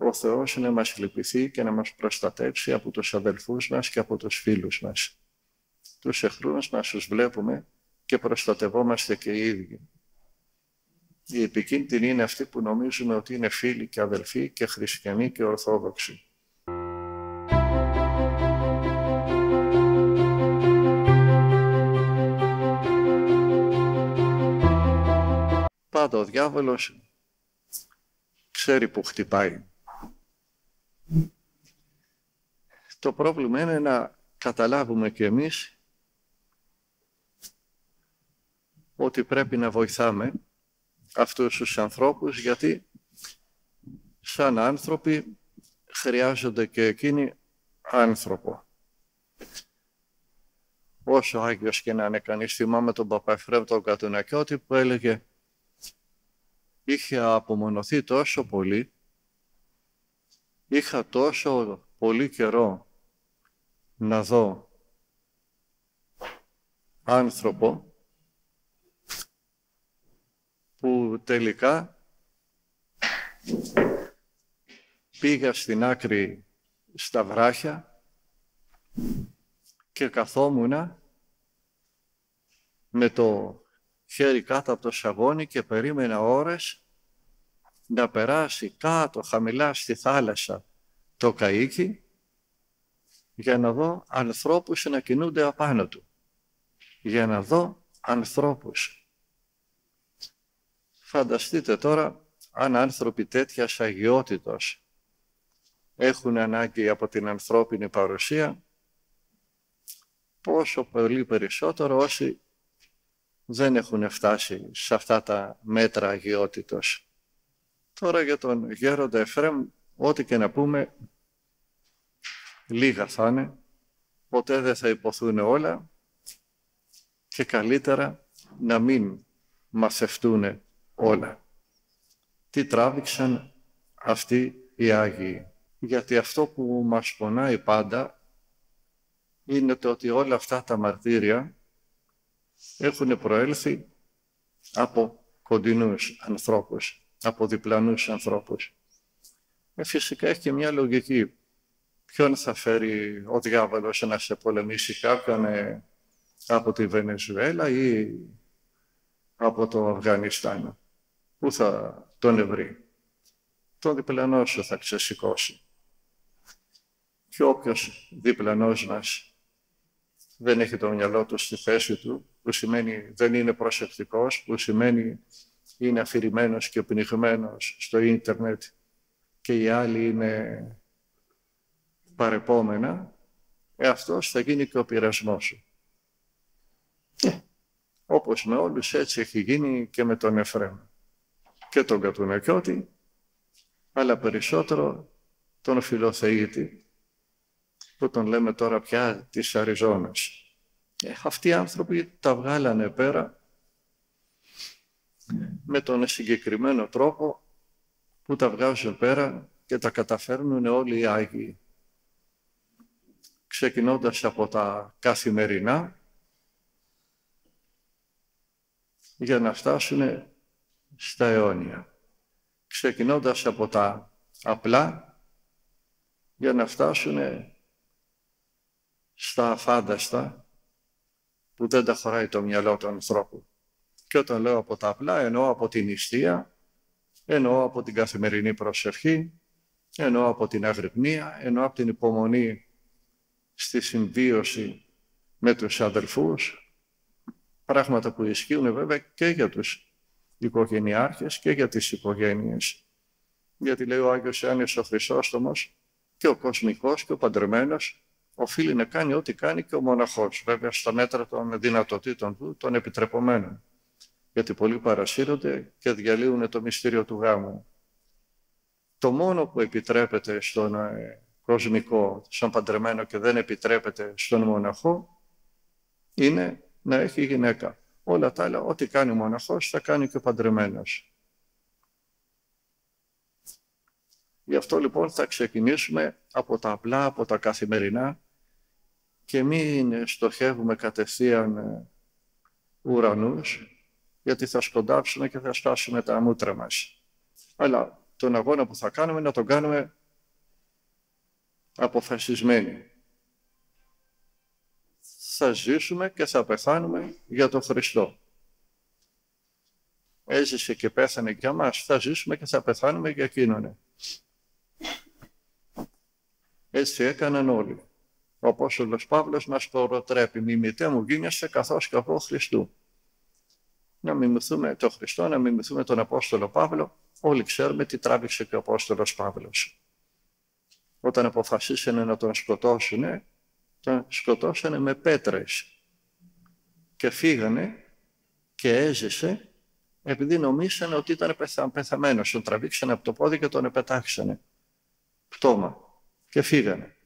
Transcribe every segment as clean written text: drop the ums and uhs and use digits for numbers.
ο Θεός να μας λυπηθεί και να μας προστατεύσει από τους αδελφούς μας και από τους φίλους μας. Τους εχθρούς μας τους βλέπουμε και προστατευόμαστε και οι ίδιοι. Οι επικίνδυνοι είναι αυτοί που νομίζουμε ότι είναι φίλοι και αδελφοί και χριστιανοί και ορθόδοξοι. Πάντα ο διάβολος ξέρει που χτυπάει. Το πρόβλημα είναι να καταλάβουμε κι εμείς ότι πρέπει να βοηθάμε αυτούς τους ανθρώπους, γιατί σαν άνθρωποι χρειάζονται και εκείνοι άνθρωπο. Όσο Άγιος και να είναι κανείς, θυμάμαι τον Παπά Εφραίμ τον Κατουνακιώτη που έλεγε είχε απομονωθεί τόσο πολύ, είχα τόσο πολύ καιρό να δω άνθρωπο που τελικά πήγα στην άκρη στα βράχια και καθόμουνα με το χέρι κάτω από το σαγόνι και περίμενα ώρες να περάσει κάτω χαμηλά στη θάλασσα το καΐκι για να δω ανθρώπους να κινούνται απάνω του. Για να δω ανθρώπους. Φανταστείτε τώρα αν άνθρωποι τέτοιας αγιότητος έχουν ανάγκη από την ανθρώπινη παρουσία, πόσο πολύ περισσότερο όσοι δεν έχουν φτάσει σε αυτά τα μέτρα αγιότητος. Τώρα για τον γέροντα Εφραίμ, ό,τι και να πούμε, λίγα θα είναι, ποτέ δεν θα υποθούν όλα και καλύτερα να μην μαθευτούν όλα. Τι τράβηξαν αυτοί οι Άγιοι. Γιατί αυτό που μας πονάει πάντα είναι το ότι όλα αυτά τα μαρτύρια έχουν προέλθει από κοντινούς ανθρώπους, από διπλανούς ανθρώπους. Φυσικά έχει και μια λογική. Ποιον θα φέρει ο διάβολος να σε πολεμήσει, κάποιον από τη Βενεζουέλα ή από το Αφγανιστάν? Πού θα τον βρει? Τον διπλανό σου θα ξεσηκώσει. Και όποιος διπλανός μας δεν έχει το μυαλό του στη θέση του, που σημαίνει δεν είναι προσεκτικός, που σημαίνει είναι αφηρημένος και πνιγμένος στο ίντερνετ και οι άλλοι είναι παρεπόμενα, αυτός θα γίνει και ο πειρασμός σου. Όπως με όλους, έτσι έχει γίνει και με τον Εφραίμ και τον Κατουνακιώτη, αλλά περισσότερο τον Φιλοθεήτη, που τον λέμε τώρα πια της Αριζόνας. Αυτοί οι άνθρωποι τα βγάλανε πέρα με τον συγκεκριμένο τρόπο που τα βγάζουν πέρα και τα καταφέρνουν όλοι οι Άγιοι. Ξεκινώντας από τα καθημερινά για να φτάσουν στα αιώνια. Ξεκινώντας από τα απλά για να φτάσουν στα αφάνταστα που δεν τα χωράει το μυαλό του ανθρώπου. Και όταν λέω από τα απλά, εννοώ από την νηστεία, εννοώ από την καθημερινή προσευχή, εννοώ από την αγρυπνία, εννοώ από την υπομονή στη συμβίωση με τους αδελφούς, πράγματα που ισχύουν βέβαια και για τους οικογενειάρχες και για τις οικογένειες. Γιατί λέει ο Άγιος Ιωάννης ο Χρυσόστομος, και ο κοσμικός και ο παντρεμένος οφείλει να κάνει ό,τι κάνει και ο μοναχός, βέβαια στα μέτρα των δυνατοτήτων του, των επιτρεπομένων. Γιατί πολλοί παρασύρονται και διαλύουν το μυστήριο του γάμου. Το μόνο που επιτρέπεται στον κοσμικό, στον παντρεμένο και δεν επιτρέπεται στον μοναχό, είναι να έχει γυναίκα. Όλα τα άλλα, ό,τι κάνει ο μοναχός, θα κάνει και ο παντρεμένος. Γι' αυτό λοιπόν θα ξεκινήσουμε από τα απλά, από τα καθημερινά και μην στοχεύουμε κατευθείαν ουρανούς, γιατί θα σκοντάψουμε και θα σπάσουμε τα μούτρα μας. Αλλά τον αγώνα που θα κάνουμε να τον κάνουμε αποφασισμένοι. Θα ζήσουμε και θα πεθάνουμε για τον Χριστό. Έζησε και πέθανε για μας, θα ζήσουμε και θα πεθάνουμε για Εκείνον. Έτσι έκαναν όλοι. Ο Απόστολος Παύλος μας προτρέπει, μιμητέ μου γίνεσαι καθώς και εγώ Χριστού. Να μιμηθούμε τον Χριστό, να μιμηθούμε τον Απόστολο Παύλο. Όλοι ξέρουμε τι τράβηξε και ο Απόστολος Παύλος. Όταν αποφασίσανε να τον σκοτώσουνε, τον σκοτώσανε με πέτρες και φύγανε και έζησε επειδή νομίσανε ότι ήταν πεθαμένος. Τον τραβήξανε από το πόδι και τον επετάξανε πτώμα και φύγανε.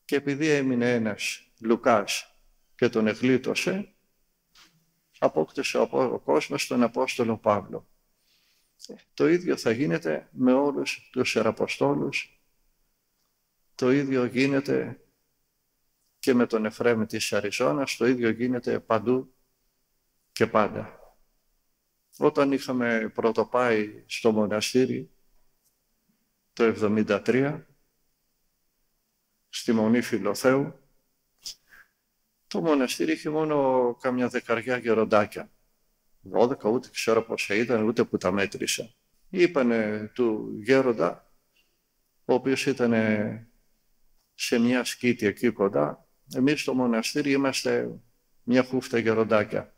Και επειδή έμεινε ένας Λουκάς και τον εγλίτωσε, απόκτησε ο κόσμος τον Απόστολο Παύλο. Το ίδιο θα γίνεται με όλους τους Ιεραποστόλους, το ίδιο γίνεται και με τον Εφραίμ της Αριζώνας, το ίδιο γίνεται παντού και πάντα. Όταν είχαμε πρωτοπάει στο μοναστήρι το 1973, στη Μονή Φιλοθέου, το μοναστήρι είχε μόνο καμιά δεκαριά γεροντάκια. 12, ούτε ξέρω πόσα ήταν, ούτε που τα μέτρησα. Είπανε του γέροντα, ο οποίος ήταν σε μια σκήτη εκεί κοντά, εμείς στο μοναστήρι είμαστε μια χούφτα γεροντάκια.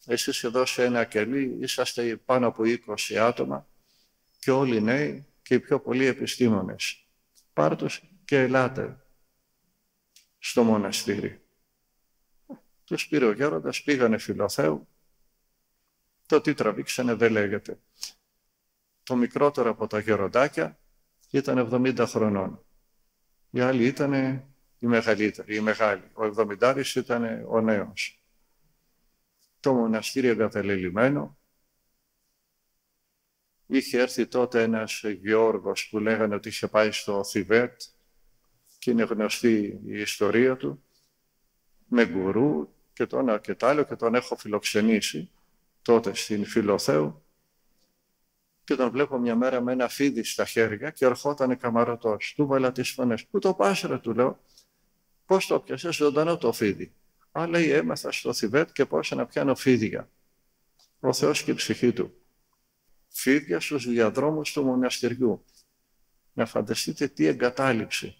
Εσείς εδώ σε ένα κελί είσαστε πάνω από 20 άτομα και όλοι νέοι και οι πιο πολλοί επιστήμονες. Πάρ' τους και ελάτε στο μοναστήρι. Τους πήρε ο γέροντας, πήγανε Φιλοθέου. Το τι τραβήξανε δεν λέγεται. Το μικρότερο από τα γεροντάκια ήταν 70 χρονών. Οι άλλοι ήταν οι μεγαλύτεροι, οι μεγάλοι. Ο 70 ήταν ο νέος. Το μοναστήρι εγκαταλελειμμένο. Είχε έρθει τότε ένας Γεώργος που λέγανε ότι είχε πάει στο Θιβέτ και είναι γνωστή η ιστορία του, με γκουρού και το ένα και το άλλο, και τον έχω φιλοξενήσει τότε στην Φιλοθέου και τον βλέπω μια μέρα με ένα φίδι στα χέρια και ερχότανε καμαρωτός. Του βάλα τις φωνές. Πού το πας ρε, του λέω. Πώς το πιάσες ζωντανό το φίδι. Α, λέει, έμαθα στο Θιβέτ και πώς να πιάνω φίδια. Ο Θεός και η ψυχή του. Φίδια στους διαδρόμους του μοναστηριού. Να φανταστείτε τι εγκατάλειψη.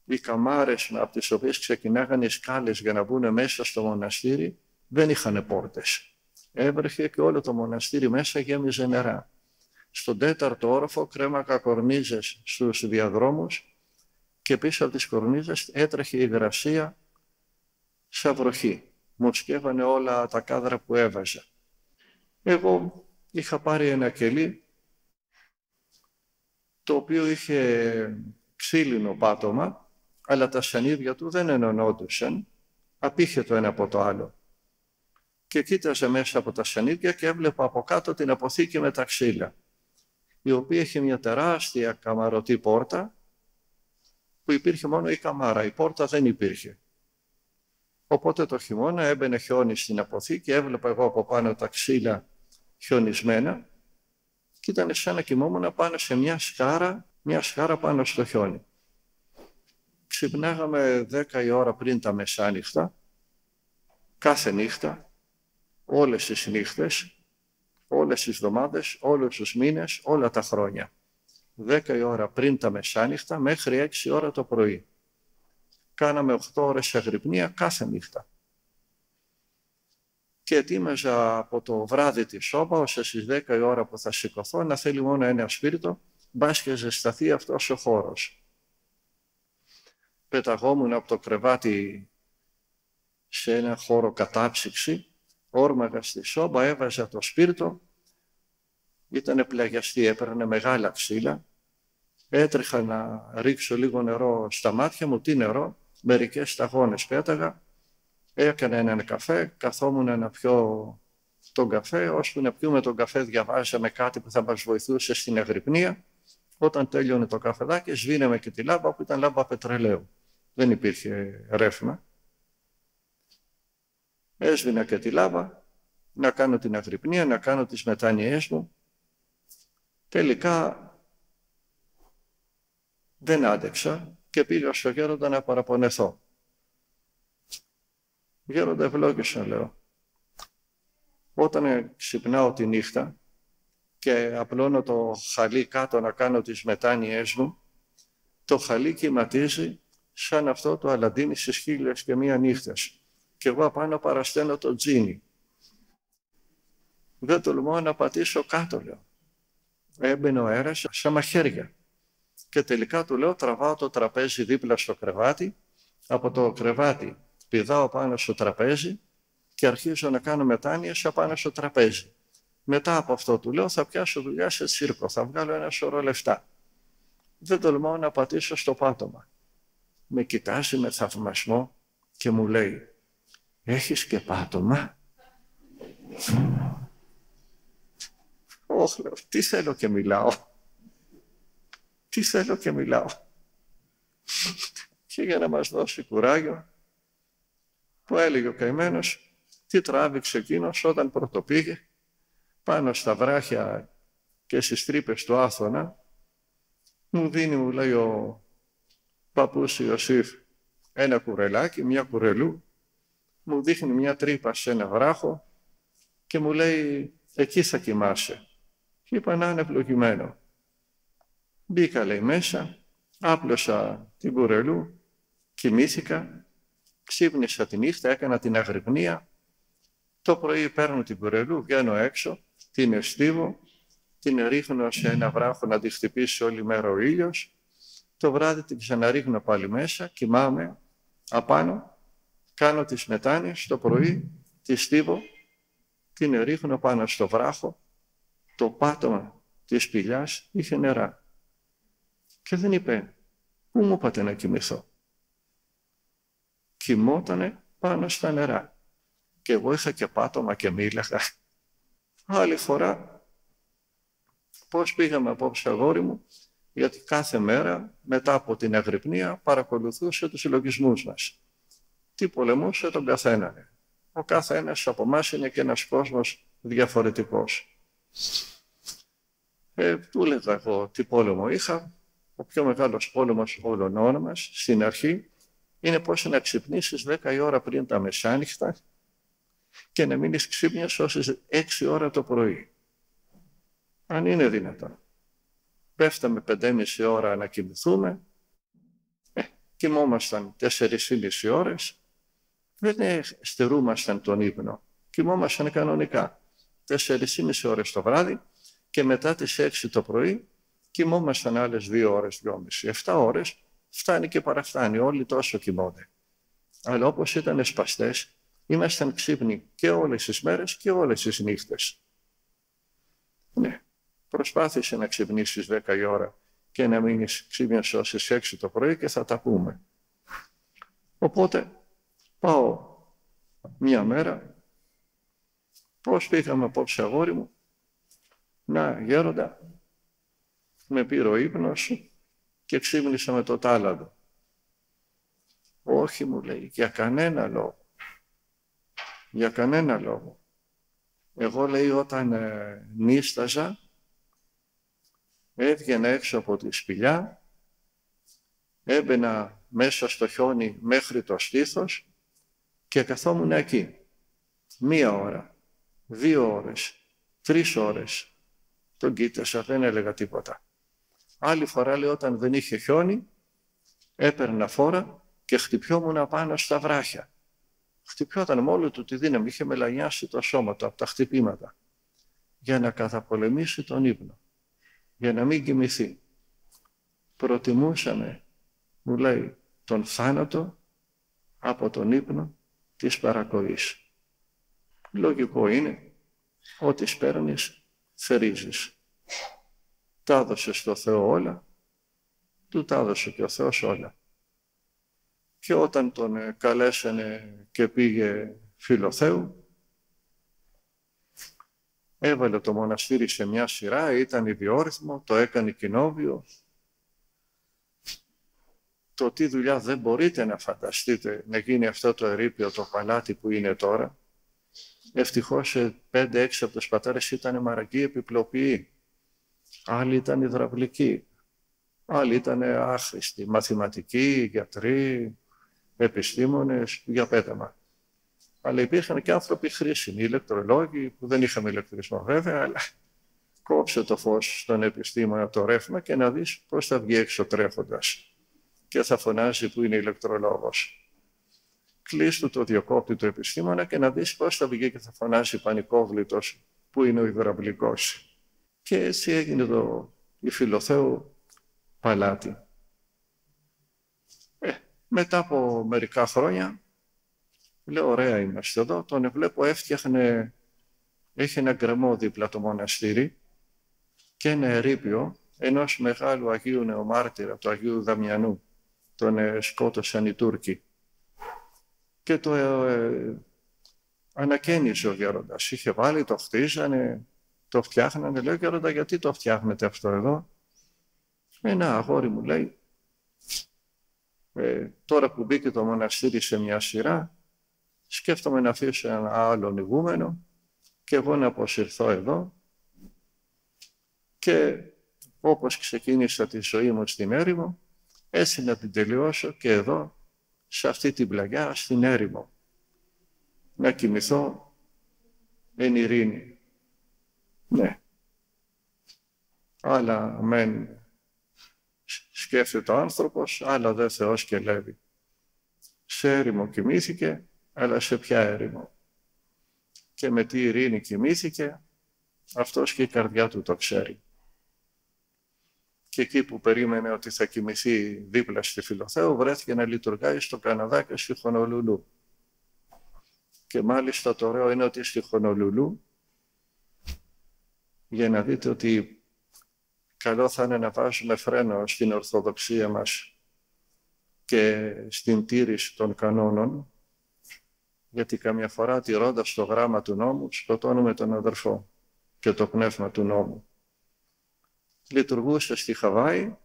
Οι καμάρες από τις οποίες ξεκινάγαν οι σκάλες για να μπουν μέσα στο μοναστήρι δεν είχαν πόρτες. Έβρεχε και όλο το μοναστήρι μέσα γέμιζε νερά. Στον 4ο όροφο κρέμακα κορνίζες στους διαδρόμους και πίσω από τις κορνίζες έτρεχε η υγρασία σαν βροχή. Μου σκεύανε όλα τα κάδρα που έβαζα. Εγώ είχα πάρει ένα κελί το οποίο είχε ξύλινο πάτωμα, αλλά τα σανίδια του δεν ενωνόντουσαν, απήχε το ένα από το άλλο. Και κοίταζε μέσα από τα σανίδια και έβλεπα από κάτω την αποθήκη με τα ξύλα, η οποία είχε μια τεράστια καμαρωτή πόρτα, που υπήρχε μόνο η καμάρα, η πόρτα δεν υπήρχε. Οπότε το χειμώνα έμπαινε χιόνι στην αποθήκη, έβλεπα εγώ από πάνω τα ξύλα χιονισμένα και ήταν σαν να κοιμόμουν πάνω σε μια σκάρα πάνω στο χιόνι. Ξυπνάγαμε 10 η ώρα πριν τα μεσάνυχτα, κάθε νύχτα, όλες τις νύχτες, όλες τις εβδομάδες, όλους τους μήνες, όλα τα χρόνια. 10 η ώρα πριν τα μεσάνυχτα μέχρι 6 ώρα το πρωί. Κάναμε 8 ώρες αγρυπνία κάθε νύχτα. Και ετοίμαζα από το βράδυ τη σώπα, ώστε στις 10 η ώρα που θα σηκωθώ να θέλει μόνο ένα σπίρτο, μπας και ζεσταθεί αυτός ο χώρος. Πεταγόμουν από το κρεβάτι σε ένα χώρο κατάψυξη, όρμαγα στη σώπα, έβαζα το σπίρτο, ήτανε πλαγιαστή, έπαιρνε μεγάλα ξύλα, έτρεχα να ρίξω λίγο νερό στα μάτια μου, τι νερό, μερικές σταγόνες πέταγα, έκανα έναν καφέ, καθόμουν να πιω τον καφέ, ώσπου να πιούμε τον καφέ διαβάζαμε κάτι που θα μας βοηθούσε στην αγρυπνία. Όταν τέλειωνε το καφεδάκι, σβήναμε και τη λάμπα που ήταν λάμπα πετρελαίου. Δεν υπήρχε ρεύμα. Έσβηνα και τη λάμπα, να κάνω την αγρυπνία, να κάνω τις μετάνοιές μου Τελικά δεν άντεξα και πήγα στο γέροντα να παραπονεθώ. Γέροντα, ευλόγησον, λέω. Όταν ξυπνάω τη νύχτα και απλώνω το χαλί κάτω να κάνω τις μετάνοιές μου, το χαλί κυματίζει σαν αυτό το Αλαντίνι στις 1001 νύχτες. Και εγώ απάνω παρασταίνω το τζίνι. Δεν τολμώ να πατήσω κάτω, λέω. Έμπαινε ο αέρας σαν μαχαίρια. Και τελικά του λέω, τραβάω το τραπέζι δίπλα στο κρεβάτι, από το κρεβάτι πηδάω πάνω στο τραπέζι και αρχίζω να κάνω μετάνοιες απάνω στο τραπέζι. Μετά από αυτό του λέω, θα πιάσω δουλειά σε τσίρκο, θα βγάλω ένα σωρό λεφτά. Δεν τολμάω να πατήσω στο πάτωμα. Με κοιτάζει με θαυμασμό και μου λέει, έχεις και πάτωμα? Όχι, λέω, τι θέλω και μιλάω. Τι θέλω και μιλάω. Και για να μας δώσει κουράγιο, που έλεγε ο καημένος, τι τράβηξε εκείνος όταν πρωτοπήγε πάνω στα βράχια και στις τρύπες του Άθωνα, μου δίνει, μου λέει ο παππούς Ιωσήφ, ένα κουρελάκι, μια κουρελού, μου δείχνει μια τρύπα σε ένα βράχο και μου λέει, εκεί θα κοιμάσαι. Και είπα, να είναι ευλογημένο. Μπήκα, λέει, μέσα, άπλωσα την κουρελού, κοιμήθηκα, ξύπνησα τη νύχτα, έκανα την αγρυπνία. Το πρωί παίρνω την κουρελού, βγαίνω έξω, την εστίβω, την ρίχνω σε ένα βράχο να τη χτυπήσει όλη μέρα ο ήλιος. Το βράδυ την ξαναρίχνω πάλι μέσα, κοιμάμαι απάνω, κάνω τις μετάνοιες, το πρωί τη στίβω, την ρίχνω πάνω στο βράχο, το πάτωμα της σπηλιάς είχε νερά. Και δεν είπε, πού μου είπατε να κοιμηθώ? Κοιμότανε πάνω στα νερά. Και εγώ είχα και πάτωμα και μίλαγα. Άλλη φορά, πώς πήγαμε απόψε, αγόρι μου, γιατί κάθε μέρα μετά από την αγρυπνία παρακολουθούσε τους συλλογισμούς μας. Τι πολεμούσε τον καθέναν. Ο κάθε ένας από εμάς είναι και ένας κόσμος διαφορετικός. Του έλεγα εγώ τι πόλεμο είχα. Ο πιο μεγάλος πόλεμος όλων μας στην αρχή είναι πώς να ξυπνήσεις 10 η ώρα πριν τα μεσάνυχτα και να μείνεις ξύπνιος ως 6 ώρα το πρωί. Αν είναι δυνατόν. Πέφταμε 5,5 ώρα να κοιμηθούμε, κοιμόμασταν 4,5 ώρες, δεν στερούμασταν τον ύπνο, κοιμόμασταν κανονικά 4,5 ώρες το βράδυ και μετά τις 6 το πρωί κοιμόμασταν άλλες 2 ώρες, 2,5. 7 ώρες φτάνει και παραφτάνει, όλοι τόσο κοιμώνται. Αλλά όπως ήταν σπαστές, ήμασταν ξύπνοι και όλες τις μέρες και όλες τις νύχτες. Ναι, προσπάθησε να ξυπνήσεις 10 η ώρα και να μείνεις ξύπνιος ως τις 6 το πρωί και θα τα πούμε. Οπότε πάω μια μέρα, πώς πήγαμε απόψε, αγόρι μου, να, γέροντα, με πήρε ο ύπνος και ξύπνησα με το τάλαντο. Όχι, μου λέει, για κανένα λόγο. Για κανένα λόγο. Εγώ, λέει, όταν νίσταζα, έβγαινα έξω από τη σπηλιά, έμπαινα μέσα στο χιόνι μέχρι το στήθος και καθόμουν εκεί. 1 ώρα, 2 ώρες, 3 ώρες. Τον κοίτασα, δεν έλεγα τίποτα. Άλλη φορά, λέει, όταν δεν είχε χιόνι, έπαιρνα φόρα και χτυπιόμουν πάνω στα βράχια. Χτυπιόταν με όλη του τη δύναμη, είχε μελανιάσει το σώμα του από τα χτυπήματα, για να καταπολεμήσει τον ύπνο, για να μην κοιμηθεί. Προτιμούσαμε, μου λέει, τον θάνατο από τον ύπνο της παρακοής. Λογικό είναι ότι σπέρνεις, θερίζεις. Τα έδωσε στο Θεό όλα, του τα έδωσε και ο Θεός όλα. Και όταν τον καλέσανε και πήγε Φιλοθέου, έβαλε το μοναστήρι σε μια σειρά, ήταν ιδιόρυθμο, το έκανε κοινόβιο. Το τι δουλειά δεν μπορείτε να φανταστείτε να γίνει αυτό το ερείπιο, το παλάτι που είναι τώρα. Ευτυχώς 5-6 από τους πατέρες ήταν μαραγκοί επιπλοποιοί. άλλοι ήταν υδραυλικοί, άλλοι ήταν άχρηστοι, μαθηματικοί, γιατροί, επιστήμονες, για πέταμα. Αλλά υπήρχαν και άνθρωποι χρήσιμοι, ηλεκτρολόγοι, που δεν είχαμε ηλεκτρισμό βέβαια, αλλά κόψε το φως στον επιστήμονα από το ρεύμα και να δεις πώς θα βγει έξω τρέχοντας. Και θα φωνάζει που είναι ηλεκτρολόγος. Κλείστου το διακόπτη του επιστήμονα και να δεις πώς θα βγει και θα φωνάζει πανικόβλητος που είναι ο υδραυλικός. Και έτσι έγινε η Φιλοθέου παλάτι. Μετά από μερικά χρόνια, λέω ωραία είμαστε εδώ, τον βλέπω έφτιαχνε, έχει ένα γκρεμό δίπλα το μοναστήρι και ένα ερείπιο ενός μεγάλου Αγίου Νεομάρτυρα, του Αγίου Δαμιανού, τον σκότωσαν οι Τούρκοι. Και το ανακαίνιζε ο γέροντας. Είχε βάλει, το χτίζανε, το φτιάχνανε. Λέω, γέροντα, γιατί το φτιάχνετε αυτό εδώ? Ένα αγόρι μου λέει, τώρα που μπήκε το μοναστήρι σε μια σειρά, σκέφτομαι να αφήσω ένα άλλον ηγούμενο και εγώ να αποσυρθώ εδώ και όπως ξεκίνησα τη ζωή μου στην έρημο, έτσι να την τελειώσω και εδώ, σε αυτή την πλαγιά, στην έρημο. Να κοιμηθώ εν ειρήνη. Ναι. Άλλα μεν σκέφτεται ο άνθρωπος, άλλα δε Θεός και λέει. Σε έρημο κοιμήθηκε, αλλά σε ποια έρημο? Και με τι ειρήνη κοιμήθηκε, αυτός και η καρδιά του το ξέρει. Και εκεί που περίμενε ότι θα κοιμηθεί δίπλα στη Φιλοθέου, βρέθηκε να λειτουργάει στο Καναδά και στη Χονολουλού. Και μάλιστα το ωραίο είναι ότι στη Χονολουλού, για να δείτε ότι καλό θα είναι να βάζουμε φρένο στην Ορθοδοξία μας και στην τήρηση των κανόνων, γιατί καμιά φορά τηρώντας το γράμμα του νόμου, σκοτώνουμε τον αδερφό και το πνεύμα του νόμου. Λειτουργούσε στη Χαβάη,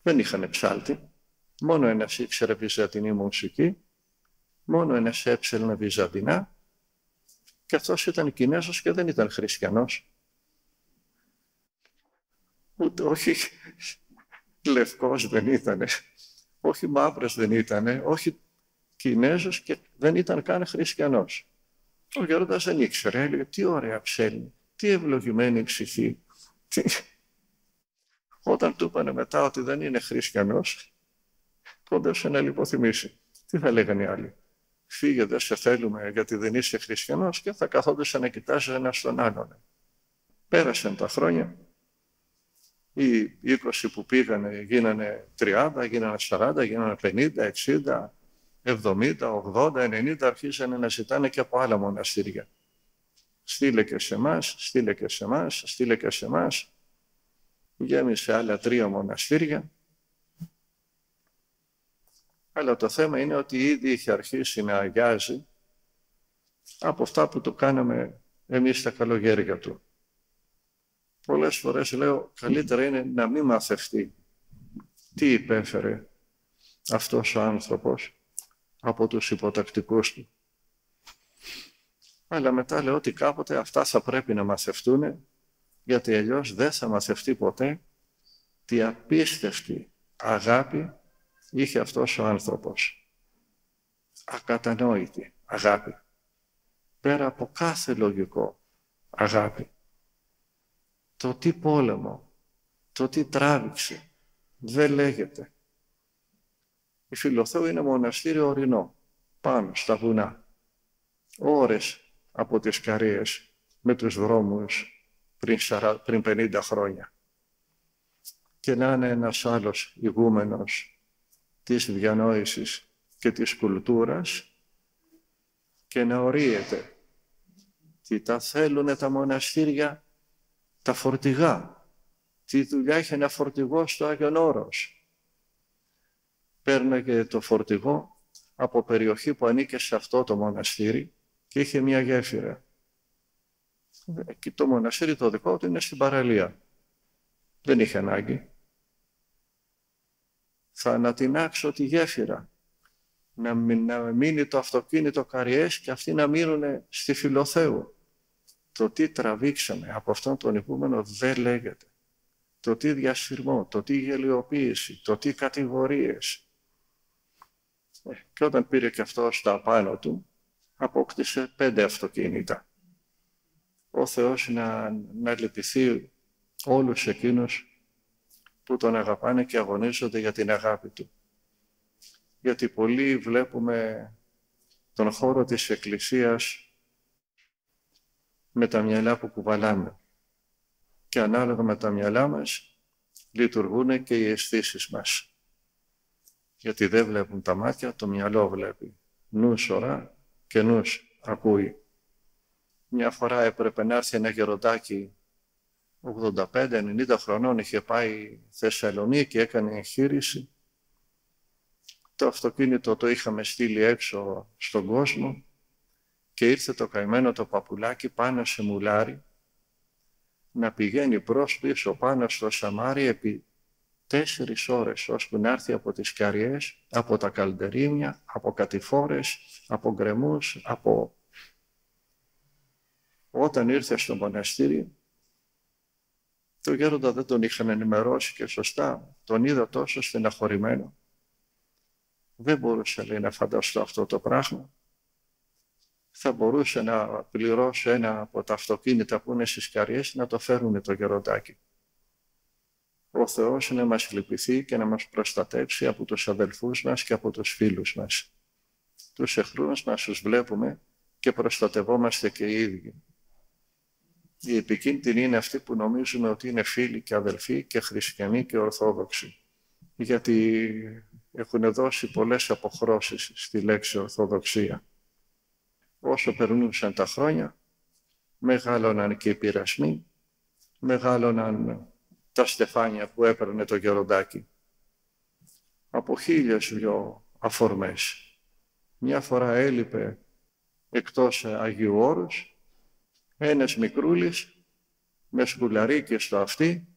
δεν είχαν ψάλτη, μόνο ένας ήξερε βυζαντινή μουσική, μόνο ένας έψελνε βυζαντινά και αυτός ήταν Κινέζος και δεν ήταν χριστιανός. Ούτε όχι λευκός δεν ήτανε, όχι μαύρος δεν ήτανε, όχι Κινέζος και δεν ήταν καν χριστιανός. Ο γέροντας δεν ήξερε, έλεγε τι ωραία ψέλνει, τι ευλογημένη ψυχή. Όταν του είπανε μετά ότι δεν είναι χριστιανός, κόντεψε να λιποθυμήσει. Τι θα λέγανε οι άλλοι? Φύγε, δεν σε θέλουμε γιατί δεν είσαι χριστιανός, και θα καθόντουσαν να κοιτάζουν ένας τον άλλον. Πέρασαν τα χρόνια, οι 20 που πήγανε γίνανε 30, γίνανε 40, γίνανε 50, 60, 70, 80, 90, αρχίζανε να ζητάνε και από άλλα μοναστήρια. Στείλε και σε εμάς, στείλε και σε εμάς, στείλε και σε εμάς. Γέμισε άλλα 3 μοναστήρια. Αλλά το θέμα είναι ότι ήδη είχε αρχίσει να αγιάζει από αυτά που το κάναμε εμείς τα καλογέρια του. Πολλές φορές λέω, καλύτερα είναι να μην μαθευτεί τι υπέφερε αυτός ο άνθρωπος από τους υποτακτικούς του. Αλλά μετά λέω ότι κάποτε αυτά θα πρέπει να μαθευτούν, γιατί αλλιώς δεν θα μαθευτεί ποτέ τι απίστευτη αγάπη είχε αυτός ο άνθρωπος. Ακατανόητη αγάπη. Πέρα από κάθε λογικό αγάπη. Το τι πόλεμο, το τι τράβηξε, δεν λέγεται. Η Φιλοθέου είναι μοναστήριο ορεινό, πάνω στα βουνά. Ώρες από τις Καρύες με τους δρόμους πριν 50 χρόνια. Και να είναι ένας άλλος ηγούμενος της διανόησης και της κουλτούρας και να ορίεται τι τα θέλουνε τα μοναστήρια, τα φορτηγά. Τι δουλειά είχε ένα φορτηγό στο Άγιον Όρος. Παίρναγε το φορτηγό από περιοχή που ανήκε σε αυτό το μοναστήρι και είχε μια γέφυρα. Και το μοναστήρι το δικό του είναι στην παραλία. Δεν είχε ανάγκη. Θα ανατινάξω τη γέφυρα. Να μείνει το αυτοκίνητο Καριές και αυτοί να μείνουν στη Φιλοθέου. Το τι τραβήξαμε από αυτόν τον ηγούμενο δεν λέγεται. Το τι διασυρμό, το τι γελιοποίηση, το τι κατηγορίες. Και όταν πήρε και αυτό στα πάνω του, απόκτησε 5 αυτοκίνητα. Ο Θεός να λυπηθεί όλους εκείνους που τον αγαπάνε και αγωνίζονται για την αγάπη του. Γιατί πολλοί βλέπουμε τον χώρο της Εκκλησίας με τα μυαλά που κουβαλάμε. Και ανάλογα με τα μυαλά μας λειτουργούν και οι αισθήσεις μας. Γιατί δεν βλέπουν τα μάτια, το μυαλό βλέπει. Νους ωρά και νους ακούει. Μια φορά έπρεπε να έρθει ένα γεροντάκι 85-90 χρονών, είχε πάει Θεσσαλονίκη και έκανε εγχείρηση. Το αυτοκίνητο το είχαμε στείλει έξω στον κόσμο και ήρθε το καημένο το παπουλάκι πάνω σε μουλάρι να πηγαίνει προς πίσω πάνω στο Σαμάρι επί 4 ώρες, ώσπου να έρθει από τις Καριές, από τα καλντερίμια, από κατηφόρες, από γκρεμούς, από... Όταν ήρθε στο μοναστήρι, το γέροντα δεν τον είχαν ενημερώσει και σωστά, τον είδα τόσο στεναχωρημένο. Δεν μπορούσε, λέει, να φανταστώ αυτό το πράγμα. Θα μπορούσε να πληρώσει ένα από τα αυτοκίνητα που είναι στις Καριές να το φέρουν το γεροντάκι. Ο Θεός να μας λυπηθεί και να μας προστατεύσει από τους αδελφούς μας και από τους φίλους μας. Τους εχθρούς μας τους βλέπουμε και προστατευόμαστε και οι ίδιοι. Οι επικίνδυνοι είναι αυτοί που νομίζουμε ότι είναι φίλοι και αδελφοί και χριστιανοί και ορθόδοξοι. Γιατί έχουν δώσει πολλές αποχρώσεις στη λέξη ορθοδοξία. Όσο περνούσαν τα χρόνια, μεγάλωναν και οι πειρασμοί, μεγάλωναν τα στεφάνια που έπαιρνε το γεροντάκι. Από 1002 αφορμές. Μια φορά έλειπε εκτός Αγίου Όρους, ένας μικρούλης με σκουλαρίκι στο αυτί,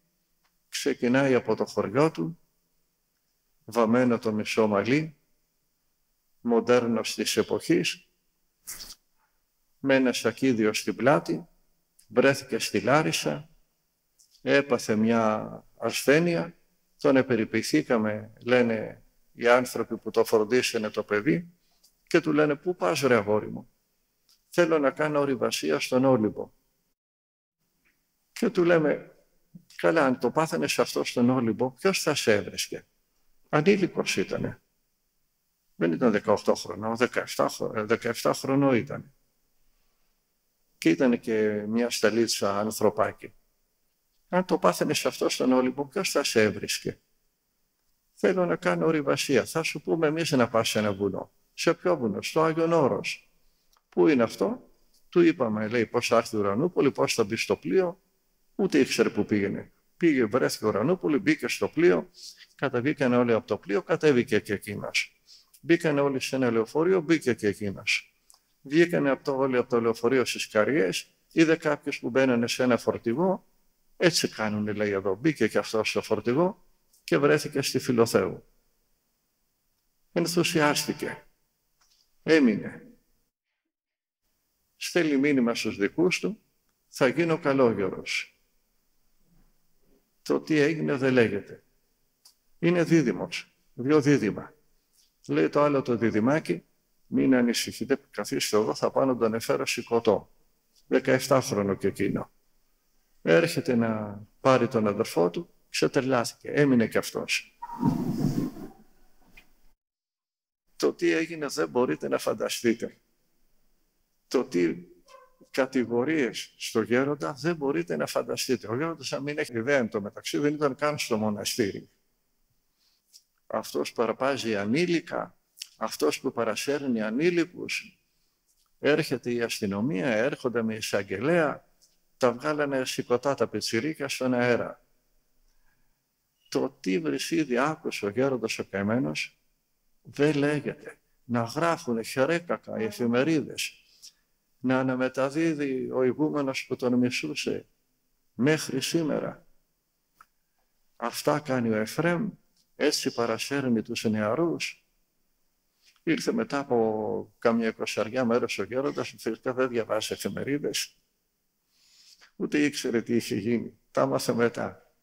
ξεκινάει από το χωριό του, βαμμένο το μισό μαλλί, μοντέρνος της εποχής, με ένα σακίδιο στην πλάτη, βρέθηκε στη Λάρισα, έπαθε μια ασθένεια, τον επεριποιηθήκαμε, λένε οι άνθρωποι που το φροντίσανε το παιδί, και του λένε «Πού πας ρε αγόρι μου, θέλω να κάνω ορειβασία στον Όλυμπο». Και του λέμε «Καλά, αν το πάθαινες αυτό στον Όλυμπο, ποιος θα σε έβρισκε?» Ανήλικος ήτανε. Δεν ήταν 18 χρονών, 17 χρονών ήταν. Και ήταν και μια σταλίτσα ανθρωπάκι. Αν το πάθαινες αυτό στον Όλυμπο, ποιος θα σε έβρισκε? Θέλω να κάνω ορειβασία. Θα σου πούμε εμείς να πας σε ένα βουνό. Σε ποιο βουνό? Στο Άγιον Όρος. Πού είναι αυτό? Του είπαμε, λέει, πώς θα έρθει η Ουρανούπολη, πώς θα μπει στο πλοίο. Ούτε ήξερε που πήγαινε. Πήγε, βρέθηκε η Ουρανούπολη, μπήκε στο πλοίο, καταβήκαν όλοι από το πλοίο, κατέβηκε και εκείνος. Μπήκαν όλοι σε ένα λεωφορείο, μπήκε και εκείνος. Βγήκανε όλοι από το λεωφορείο στις Καριές, είδε κάποιους που μπαίνανε σε ένα φορτηγό. Έτσι κάνουν, λέει εδώ. Μπήκε και αυτό στο φορτηγό και βρέθηκε στη Φιλοθέου. Ενθουσιάστηκε. Έμεινε. Στέλνει μήνυμα στους δικούς του, θα γίνω καλόγερος. Το τι έγινε δεν λέγεται. Είναι δίδυμος, 2 δίδυμα. Λέει το άλλο το δίδυμάκι, μην ανησυχείτε, καθίστε εδώ, θα πάω να τον εφέρω σηκωτό. 17χρονο και εκείνο. Έρχεται να πάρει τον αδερφό του, ξετρελάθηκε, έμεινε και αυτός. Το τι έγινε δεν μπορείτε να φανταστείτε. Το τι κατηγορίες στο γέροντα δεν μπορείτε να φανταστείτε. Ο γέροντας, αν μην έχει ιδέα εν τω μεταξύ, δεν ήταν καν στο μοναστήρι. Αυτός που παραπάζει ανήλικα, αυτός που παρασέρνει ανήλικους, έρχεται η αστυνομία, έρχονται με εισαγγελέα, τα βγάλανε σηκωτά τα πιτσιρίκια στον αέρα. Το τι βρυσίδι άκουσε ο γέροντας ο καημένος δεν λέγεται. Να γράφουν χερέκακα οι εφημερίδες, να αναμεταδίδει ο ηγούμενος που τον μισούσε μέχρι σήμερα. Αυτά κάνει ο Εφραίμ, έτσι παρασέρνει τους νεαρούς. Ήρθε μετά από καμιά 20 μέρες ο γέροντας, φυσικά δεν διαβάζει εφημερίδες. Ούτε ήξερε τι είχε γίνει. Τα έμαθε μετά.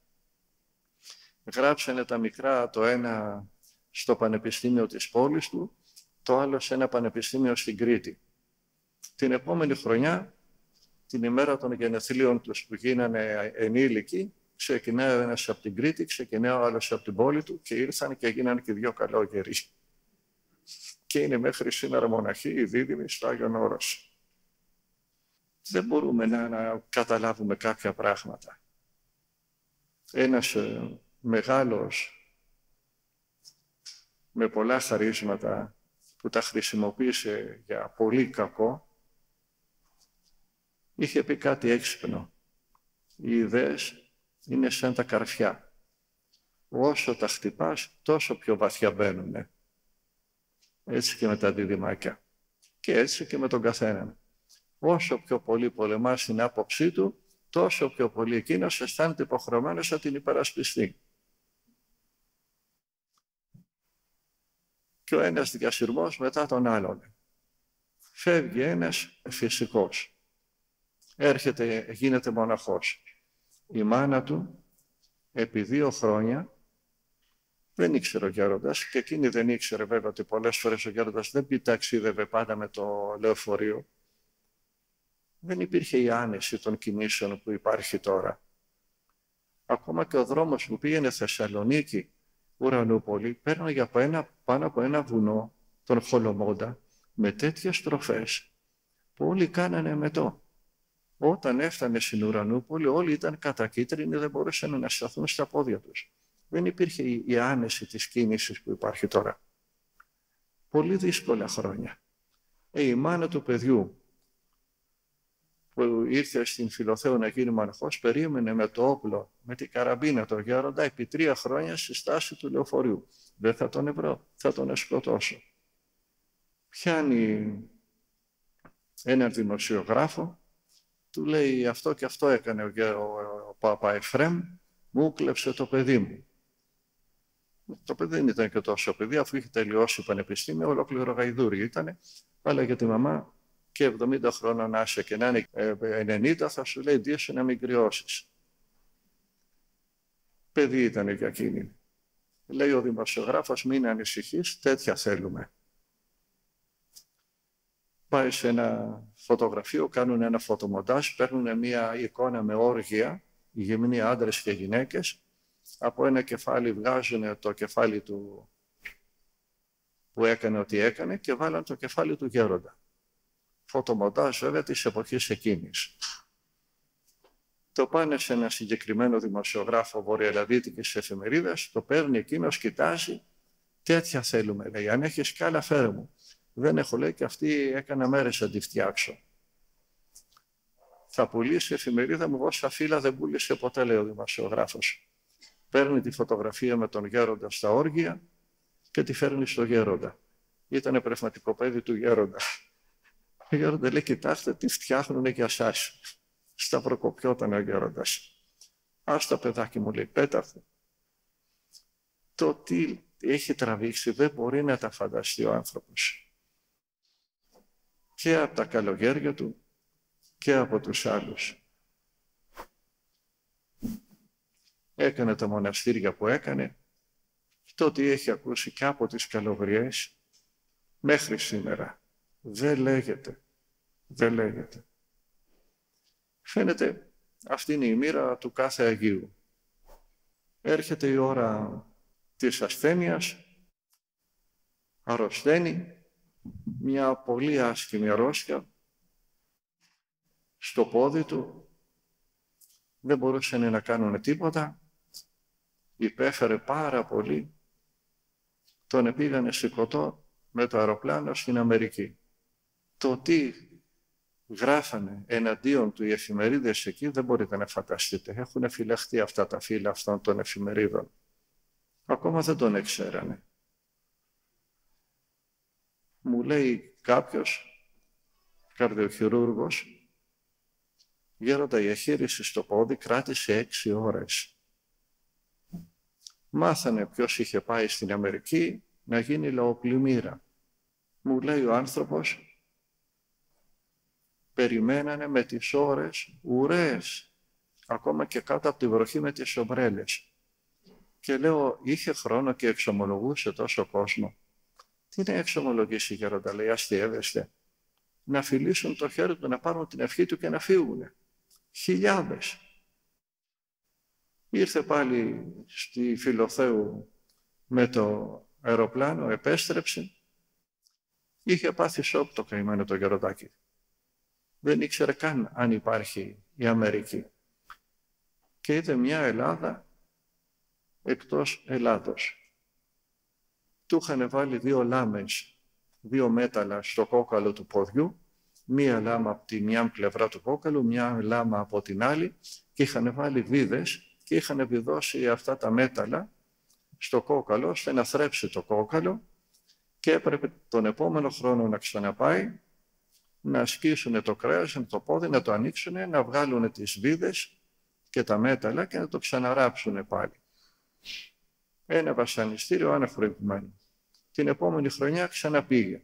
Γράψανε τα μικρά, το ένα στο πανεπιστήμιο της πόλης του, το άλλο σε ένα πανεπιστήμιο στην Κρήτη. Την επόμενη χρονιά, την ημέρα των γενεθλίων τους που γίνανε ενήλικοι, ξεκινάει ο ένας από την Κρήτη, ξεκινάει ο άλλος από την πόλη του και ήρθαν και γίνανε και δύο καλόγεροι. Και είναι μέχρι σήμερα μοναχοί, οι δίδυμοι στο Άγιον Όρος. Δεν μπορούμε να καταλάβουμε κάποια πράγματα. Ένας μεγάλος, με πολλά χαρίσματα, που τα χρησιμοποίησε για πολύ κακό, είχε πει κάτι έξυπνο. Οι ιδέες είναι σαν τα καρφιά. Όσο τα χτυπάς, τόσο πιο βαθιά μπαίνουνε. Έτσι και με τα διδυμάκια. Και έτσι και με τον καθέναν. Όσο πιο πολύ πολεμάς την άποψή του, τόσο πιο πολύ εκείνος αισθάνεται υποχρεωμένος να την υπερασπιστεί. Και ο ένας διασυρμός μετά τον άλλον. Φεύγει ένας φυσικός. Έρχεται, γίνεται μοναχός. Η μάνα του, επί 2 χρόνια, δεν ήξερε ο γέροντας, και εκείνη δεν ήξερε βέβαια ότι πολλές φορές ο γέροντας δεν ταξίδευε πάντα με το λεωφορείο. Δεν υπήρχε η άνεση των κινήσεων που υπάρχει τώρα. Ακόμα και ο δρόμος που πήγαινε Θεσσαλονίκη, Ουρανούπολη, πέρναγε πάνω από ένα βουνό, τον Χολομόντα, με τέτοιες στροφές που όλοι κάνανε μετό. Όταν έφτανε στην Ουρανούπολη, όλοι ήταν κατακίτρινοι, δεν μπορούσαν να σταθούν στα πόδια τους. Δεν υπήρχε η άνεση της κίνησης που υπάρχει τώρα. Πολύ δύσκολα χρόνια. Η μάνα του παιδιού που ήρθε στην Φιλοθέου να γίνει μοναχός, περίμενε με το όπλο, με την καραμπίνα τον γέροντα επί 3 χρόνια στη στάση του λεωφορείου. Δεν θα τον βρω, θα τον σκοτώσω. Πιάνει έναν δημοσιογράφο, του λέει αυτό και αυτό έκανε ο Παπα Εφραίμ, μου κλέψε το παιδί μου. Το παιδί δεν ήταν και τόσο παιδί, αφού είχε τελειώσει πανεπιστήμιο, ολόκληρο γαϊδούρι ήτανε, αλλά για τη μαμά και 70 χρόνων να είσαι και να είναι 90, θα σου λέει ντύεσαι να μην κρυώσεις. Παιδί ήταν για εκείνη. Λέει ο δημοσιογράφος, μην ανησυχείς, τέτοια θέλουμε. Πάει σε ένα φωτογραφείο, κάνουν ένα φωτομοντάζ, παίρνουν μια εικόνα με όργια, γυμνοί άντρες και γυναίκες, από ένα κεφάλι βγάζουν το κεφάλι του που έκανε ό,τι έκανε και βάλαν το κεφάλι του γέροντα. Φωτομοντάζ βέβαια της εποχής εκείνης. Το πάνε σε ένα συγκεκριμένο δημοσιογράφο βορειοελλαδίτικης εφημερίδας, το παίρνει εκείνος, κοιτάζει, τέτοια θέλουμε, λέει, αν έχεις κι άλλα φέρε μου. Δεν έχω, λέει, και αυτή έκανα μέρες να τη φτιάξω. Θα πουλήσει η εφημερίδα μου, εγώ στα φύλλα δεν πούλησε ποτέ, λέει ο δημοσιογράφος. Παίρνει τη φωτογραφία με τον γέροντα στα όργια και τη φέρνει στο γέροντα. Ήτανε πνευματικό παιδί του γέροντα. Ο γέροντα λέει, κοιτάξτε τι φτιάχνουνε για εσάς. Σταυροκοπιόταν ο γέροντας. Άστα παιδάκι μου, λέει, πέταρθε. Το τι έχει τραβήξει δεν μπορεί να τα φανταστεί ο άνθρωπος. Και από τα καλογέρια του και από τους άλλους. Έκανε τα μοναστήρια που έκανε, το ότι έχει ακούσει και από τις καλογριές μέχρι σήμερα. Δεν λέγεται. Δεν λέγεται. Φαίνεται αυτή είναι η μοίρα του κάθε Αγίου. Έρχεται η ώρα της ασθένειας, αρρωσταίνει, μια πολύ άσχημη αρρώστια στο πόδι του, δεν μπορούσαν να κάνουν τίποτα, υπέφερε πάρα πολύ, τον πήγανε σηκωτό με το αεροπλάνο στην Αμερική. Το τι γράφανε εναντίον του οι εφημερίδες εκεί δεν μπορείτε να φανταστείτε. Έχουν φυλαχτεί αυτά τα φύλλα αυτών των εφημερίδων. Ακόμα δεν τον εξέρανε. Μου λέει κάποιος, καρδιοχειρούργος, γέροντα, η αχείριση στο πόδι κράτησε 6 ώρες. Μάθανε ποιος είχε πάει στην Αμερική να γίνει λαοπλημμύρα. Μου λέει ο άνθρωπος, περιμένανε με τις ώρες ουρές ακόμα και κάτω από τη βροχή με τις ομπρέλες. Και λέω, είχε χρόνο και εξομολογούσε τόσο κόσμο. Τι να εξομολογήσει, γέροντα, λέει, αστειεύεστε. Να φιλήσουν το χέρι του, να πάρουν την ευχή του και να φύγουν. Χιλιάδες. Ήρθε πάλι στη Φιλοθέου με το αεροπλάνο, επέστρεψε. Είχε πάθει σοκ το καημένο το γεροντάκι. Δεν ήξερε καν αν υπάρχει η Αμερική. Και είδε μια Ελλάδα εκτός Ελλάδος. Του είχαν βάλει 2 λάμες, 2 μέταλλα στο κόκαλο του ποδιού, μία λάμα από τη μια πλευρά του κόκαλου, μια λάμα από την άλλη, και είχαν βάλει βίδες και είχαν βιδώσει αυτά τα μέταλλα στο κόκαλο, ώστε να θρέψει το κόκαλο, και έπρεπε τον επόμενο χρόνο να ξαναπάει, να ασκήσουν το κρέας, το πόδι, να το ανοίξουν, να βγάλουν τις βίδες και τα μέταλλα και να το ξαναράψουν πάλι. Ένα βασανιστήριο αναφορετημένο. Την επόμενη χρονιά ξαναπήγε.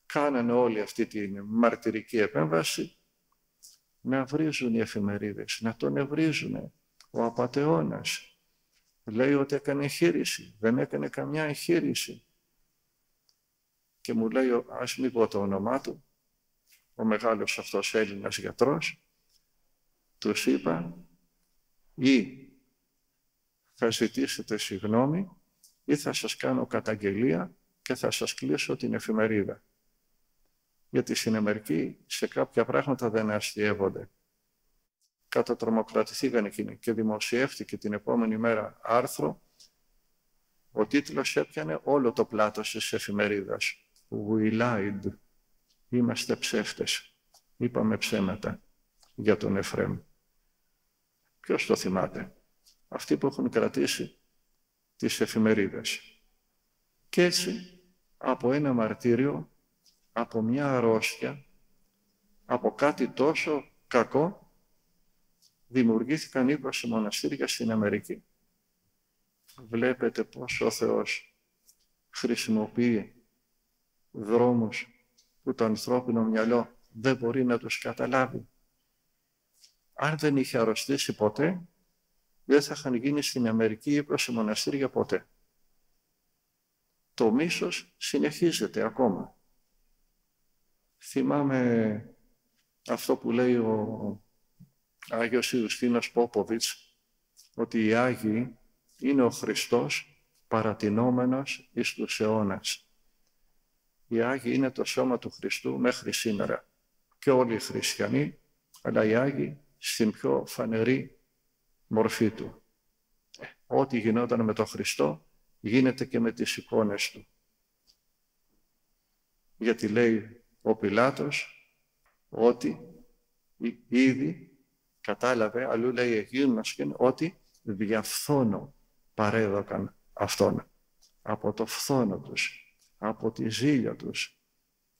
Κάνανε όλη αυτή τη μαρτυρική επέμβαση να βρίζουν οι εφημερίδες, να τον ευρίζουν. Ο απατεώνας λέει ότι έκανε εγχείρηση. Δεν έκανε καμιά εγχείρηση. Και μου λέει, ας μην πω το όνομά του, ο μεγάλος αυτός Έλληνας γιατρός, τους είπα, ή θα ζητήσετε συγγνώμη ή θα σας κάνω καταγγελία και θα σας κλείσω την εφημερίδα. Γιατί στην Αμερική σε κάποια πράγματα δεν αστειεύονται. Κατατρομοκρατηθήκαν εκείνοι και δημοσιεύτηκε την επόμενη μέρα άρθρο. Ο τίτλος έπιανε όλο το πλάτος της εφημερίδας. We lied. Είμαστε ψεύτες. Είπαμε ψέματα για τον Εφραίμ. Ποιος το θυμάται? Αυτοί που έχουν κρατήσει τις εφημερίδες. Και έτσι, από ένα μαρτύριο, από μια αρρώστια, από κάτι τόσο κακό, δημιουργήθηκαν 20 μοναστήρια στην Αμερική. Βλέπετε πόσο ο Θεός χρησιμοποιεί δρόμους που το ανθρώπινο μυαλό δεν μπορεί να τους καταλάβει. Αν δεν είχε αρρωστήσει ποτέ, δεν θα είχαν γίνει στην Αμερική 20 μοναστήρια ποτέ. Το μίσος συνεχίζεται ακόμα. Θυμάμαι αυτό που λέει ο Άγιος Ιουστίνος Πόποβιτς, ότι οι Άγιοι είναι ο Χριστός παρατηνόμενος εις τους αιώνας. Οι Άγιοι είναι το σώμα του Χριστού μέχρι σήμερα. Και όλοι οι χριστιανοί, αλλά οι Άγιοι στην πιο φανερή μορφή του. Ό,τι γινόταν με τον Χριστό, γίνεται και με τις εικόνες του. Γιατί λέει ο Πιλάτος ότι ήδη κατάλαβε, αλλού λέει εγίνωσκεν, ότι διαφθόνο παρέδωκαν αυτόν. Από το φθόνο τους, από τη ζήλια τους.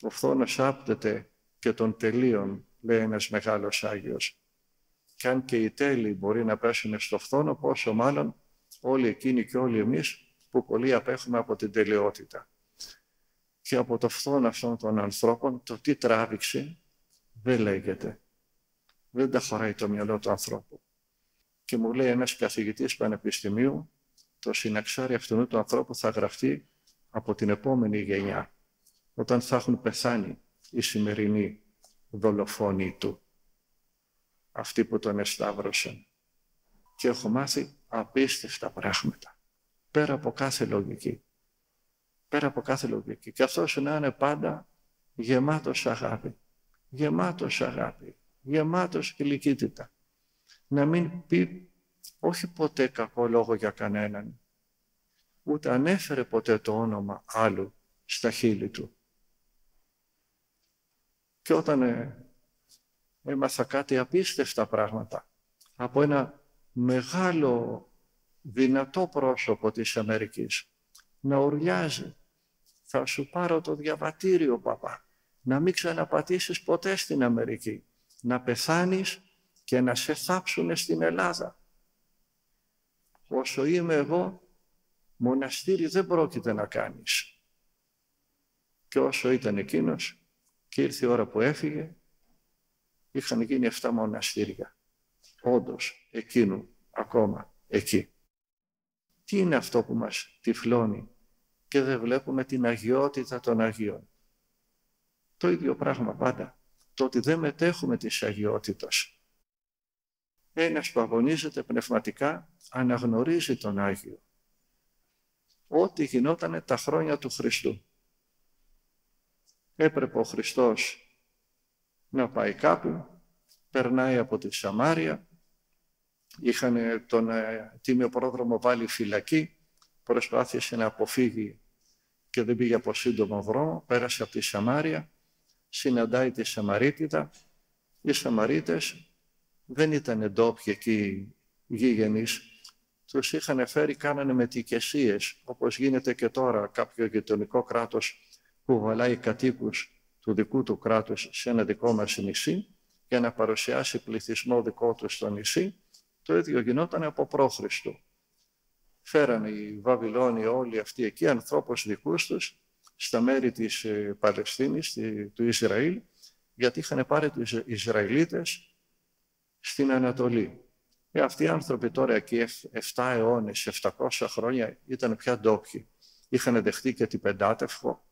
Ο φθόνος άπτεται και των τελείων, λέει ένας μεγάλος Άγιος. Και αν και οι τέλειοι μπορεί να πέσουν στο φθόνο, πόσο μάλλον όλοι εκείνοι και όλοι εμείς που πολύ απέχουμε από την τελειότητα. Και από το φθόνο αυτών των ανθρώπων, το τι τράβηξε δεν λέγεται. Δεν τα χωράει το μυαλό του ανθρώπου. Και μου λέει ένας καθηγητής πανεπιστημίου, το συναξάρι αυτού του ανθρώπου θα γραφτεί από την επόμενη γενιά, όταν θα έχουν πεθάνει οι σημερινοί δολοφόνοι του, αυτοί που τον εσταύρωσαν. Και έχω μάθει απίστευτα πράγματα, πέρα από κάθε λογική. Πέρα από κάθε λογική. Και αυτός να είναι πάντα γεμάτος αγάπη. Γεμάτος αγάπη. Γεμάτος γλυκύτητα. Να μην πει όχι ποτέ κακό λόγο για κανέναν. Ούτε ανέφερε ποτέ το όνομα άλλου στα χείλη του. Και όταν έμαθα κάτι απίστευτα πράγματα από ένα μεγάλο δυνατό πρόσωπο της Αμερικής να ουρλιάζει, θα σου πάρω το διαβατήριο, παπά, να μην ξαναπατήσεις ποτέ στην Αμερική, να πεθάνεις και να σε θάψουνε στην Ελλάδα. Όσο είμαι εγώ, μοναστήρι δεν πρόκειται να κάνεις. Και όσο ήταν εκείνος και ήρθε η ώρα που έφυγε, είχαν γίνει 7 μοναστήρια. όντως εκείνου ακόμα εκεί. Τι είναι αυτό που μας τυφλώνει και δεν βλέπουμε την αγιότητα των Αγίων? Το ίδιο πράγμα πάντα. Το ότι δεν μετέχουμε της αγιότητας. Ένας που αγωνίζεται πνευματικά αναγνωρίζει τον Άγιο. Ό,τι γινότανε τα χρόνια του Χριστού. Έπρεπε ο Χριστός να πάει κάπου, περνάει από τη Σαμάρια, είχαν τον τίμιο πρόδρομο βάλει φυλακή, προσπάθησε να αποφύγει και δεν πήγε από σύντομο δρόμο, πέρασε από τη Σαμάρια, συναντάει τη Σαμαρίτιδα. Οι Σαμαρίτες δεν ήταν ντόπιοι εκεί γηγενείς, τους είχαν φέρει, κάνανε μετικεσίες, όπως γίνεται και τώρα κάποιο γειτονικό κράτος που βαλάει κατοίκους του δικού του κράτους σε ένα δικό μας νησί για να παρουσιάσει πληθυσμό δικό του στο νησί. Το ίδιο γινόταν από π.Χ. Φέρανε οι Βαβυλώνοι όλοι αυτοί εκεί ανθρώπους δικούς τους στα μέρη της Παλαιστίνης, του Ισραήλ, γιατί είχαν πάρει τους Ισραηλίτες στην Ανατολή. Αυτοί οι άνθρωποι τώρα εκεί 7 αιώνες, 700 χρόνια ήταν πια ντόπιοι. Είχαν δεχτεί και την Πεντάτευχο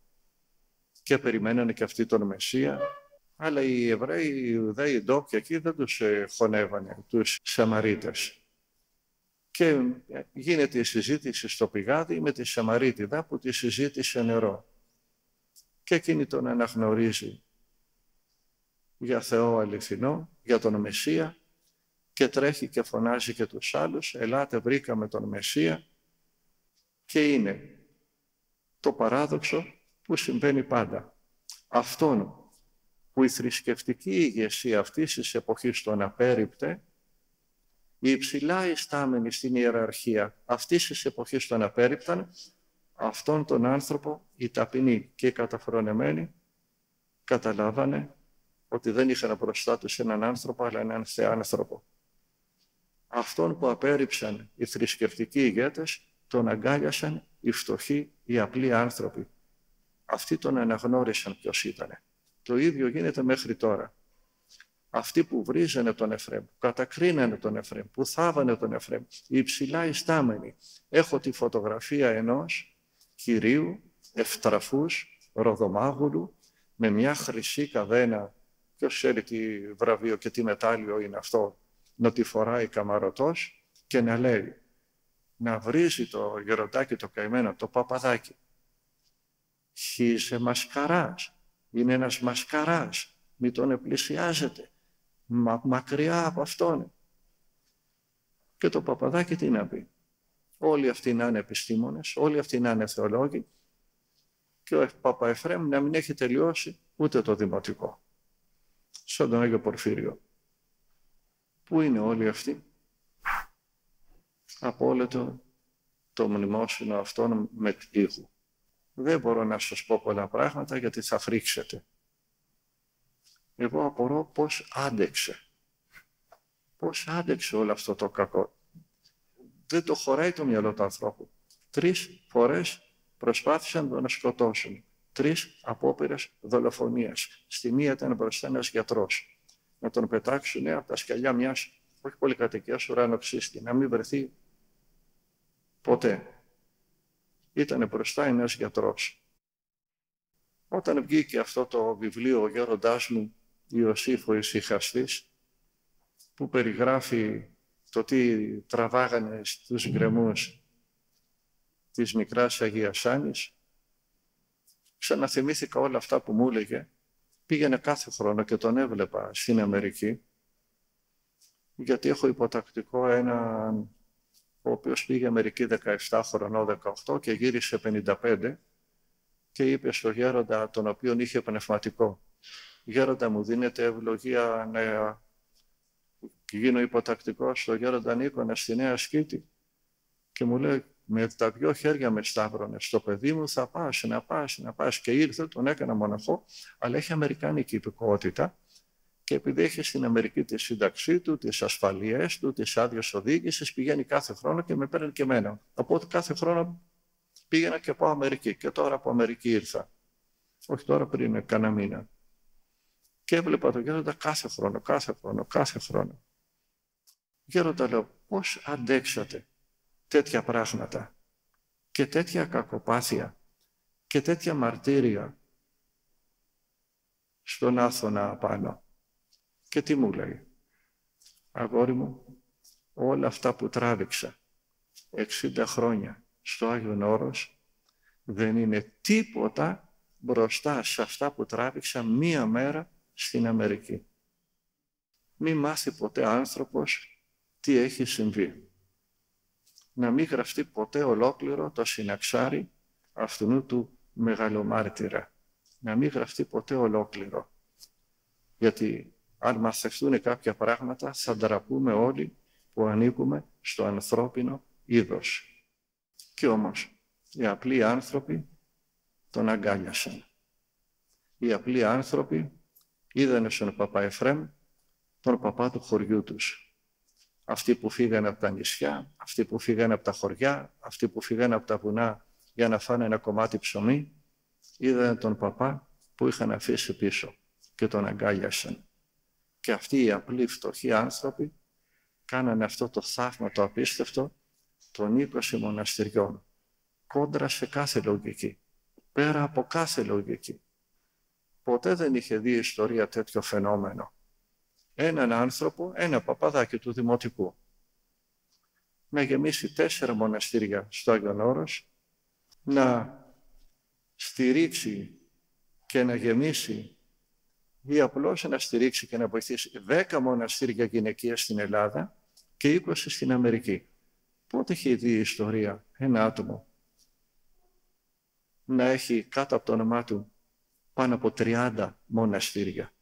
και περιμένανε και αυτοί τον Μεσσία. Αλλά οι Εβραίοι, οι Ιουδαίοι, οι ντόπιοι εκεί δεν τους χωνεύανε, τους Σαμαρίτες. Και γίνεται η συζήτηση στο πηγάδι με τη Σαμαρίτιδα που τη συζήτησε νερό. Και εκείνη τον αναγνωρίζει για Θεό αληθινό, για τον Μεσσία, και τρέχει και φωνάζει και τους άλλους, ελάτε βρήκαμε τον Μεσσία. Και είναι το παράδοξο που συμβαίνει πάντα. Αυτόν που η θρησκευτική ηγεσία αυτής της εποχής τον απέρριπτε, οι υψηλά ιστάμενοι στην ιεραρχία αυτής της εποχής τον απέρριπταν, αυτόν τον άνθρωπο οι ταπεινοί και οι καταφρονεμένοι καταλάβανε ότι δεν είχαν μπροστά τους έναν άνθρωπο, αλλά έναν θεάνθρωπο. Αυτόν που απέρριψαν οι θρησκευτικοί ηγέτες, τον αγκάλιασαν οι φτωχοί, οι απλοί άνθρωποι. Αυτοί τον αναγνώρισαν ποιος ήτανε. Το ίδιο γίνεται μέχρι τώρα. Αυτοί που βρίζανε τον Εφραίμ, που κατακρίνανε τον Εφραίμ, που θάβανε τον Εφραίμ, οι υψηλά ιστάμενοι. Έχω τη φωτογραφία ενός κυρίου ευτραφούς Ροδομάγουλου με μια χρυσή καδένα. Ποιος ξέρει τι βραβείο και τι μετάλλιο είναι αυτό, να τη φοράει καμαρωτός και να λέει, να βρίζει το γεροντάκι το καημένο, το παπαδάκι. Χύσε μασκαράς, είναι ένας μασκαράς, μη τον πλησιάζετε, μακριά από αυτόν. Και το παπαδάκι τι να πει? Όλοι αυτοί να είναι επιστήμονες, όλοι αυτοί να είναι θεολόγοι και ο Παπαεφραίμ να μην έχει τελειώσει ούτε το δημοτικό. Σαν τον Άγιο Πορφύριο. Πού είναι όλοι αυτοί? Από όλο το μνημόσυνο αυτόν με τείχου. Δεν μπορώ να σας πω πολλά πράγματα γιατί θα φρίξετε. Εγώ απορώ πώς άντεξε. Πώς άντεξε όλο αυτό το κακό. Δεν το χωράει το μυαλό του ανθρώπου. 3 φορές προσπάθησαν να τον σκοτώσουν. 3 απόπειρες δολοφονίας. Στη μία ήταν μπροστά ένας γιατρός. Να τον πετάξουν από τα σκαλιά μιας όχι πολυκατοικίας ουρανοξύστη. Να μην βρεθεί ποτέ. Ήταν μπροστά ένας γιατρός. Όταν βγήκε αυτό το βιβλίο ο γέροντάς μου Ιωσήφ ο Ησυχαστής, που περιγράφει το τι τραβάγανε στους γκρεμούς της μικράς Αγίας Άννης, ξαναθυμήθηκα όλα αυτά που μου έλεγε. Πήγαινε κάθε χρόνο και τον έβλεπα στην Αμερική, γιατί έχω υποτακτικό έναν ο οποίος πήγε Αμερική 17 χρονών, 18 και γύρισε 55 και είπε στο γέροντα, τον οποίον είχε πνευματικό, «Γέροντα, μου δίνεται ευλογία να γίνω υποτακτικός στο γέροντα Νίκονα στη Νέα Σκήτη?» Και μου λέει, με τα 2 χέρια με σταύρωνε, στο παιδί μου θα πας, να πας. Και ήρθε, τον έκανα μοναχό, αλλά έχει αμερικάνικη υπηκότητα και επειδή έχει στην Αμερική τη σύνταξή του, τις ασφαλείες του, τις άδειες οδήγησης, πηγαίνει κάθε χρόνο και με παίρνει και εμένα. Οπότε κάθε χρόνο πήγαινα και πάω Αμερική. Και τώρα από Αμερική ήρθα. Όχι τώρα, πριν κάνα μήνα. Και έβλεπα τον γέροντα κάθε χρόνο. Γέροντα, λέω, πώς αντέξατε τέτοια πράγματα και τέτοια κακοπάθεια και τέτοια μαρτύρια στον Άθωνα πάνω? Και τι μου λέει? Αγόρι μου, όλα αυτά που τράβηξα 60 χρόνια στο Άγιον Όρος δεν είναι τίποτα μπροστά σε αυτά που τράβηξα μία μέρα στην Αμερική. Μη μάθει ποτέ άνθρωπος τι έχει συμβεί. Να μην γραφτεί ποτέ ολόκληρο το συναξάρι αυτού του μεγαλομάρτυρα. Να μην γραφτεί ποτέ ολόκληρο. Γιατί αν μαθευτούν κάποια πράγματα θα ντραπούμε όλοι που ανήκουμε στο ανθρώπινο είδος. Και όμως οι απλοί άνθρωποι τον αγκάλιασαν. Οι απλοί άνθρωποι είδανε στον παπά Εφραίμ τον παπά του χωριού τους. Αυτοί που φύγανε από τα νησιά, αυτοί που φύγανε από τα χωριά, αυτοί που φύγανε από τα βουνά για να φάνε ένα κομμάτι ψωμί, είδανε τον παπά που είχαν αφήσει πίσω και τον αγκάλιασαν. Και αυτοί οι απλοί φτωχοί άνθρωποι κάνανε αυτό το θαύμα το απίστευτο των 20 μοναστηριών, κόντρα σε κάθε λογική, πέρα από κάθε λογική. Ποτέ δεν είχε δει η ιστορία τέτοιο φαινόμενο. Έναν άνθρωπο, ένα παπαδάκι του Δημοτικού, να γεμίσει 4 μοναστήρια στο Άγιον Όρος, να στηρίξει και να γεμίσει ή απλώς να στηρίξει και να βοηθήσει 10 μοναστήρια γυναικεία στην Ελλάδα και 20 στην Αμερική. Πότε είχε δει η ιστορία ένα άτομο να έχει κάτω από το όνομά του πάνω από 30 μοναστήρια?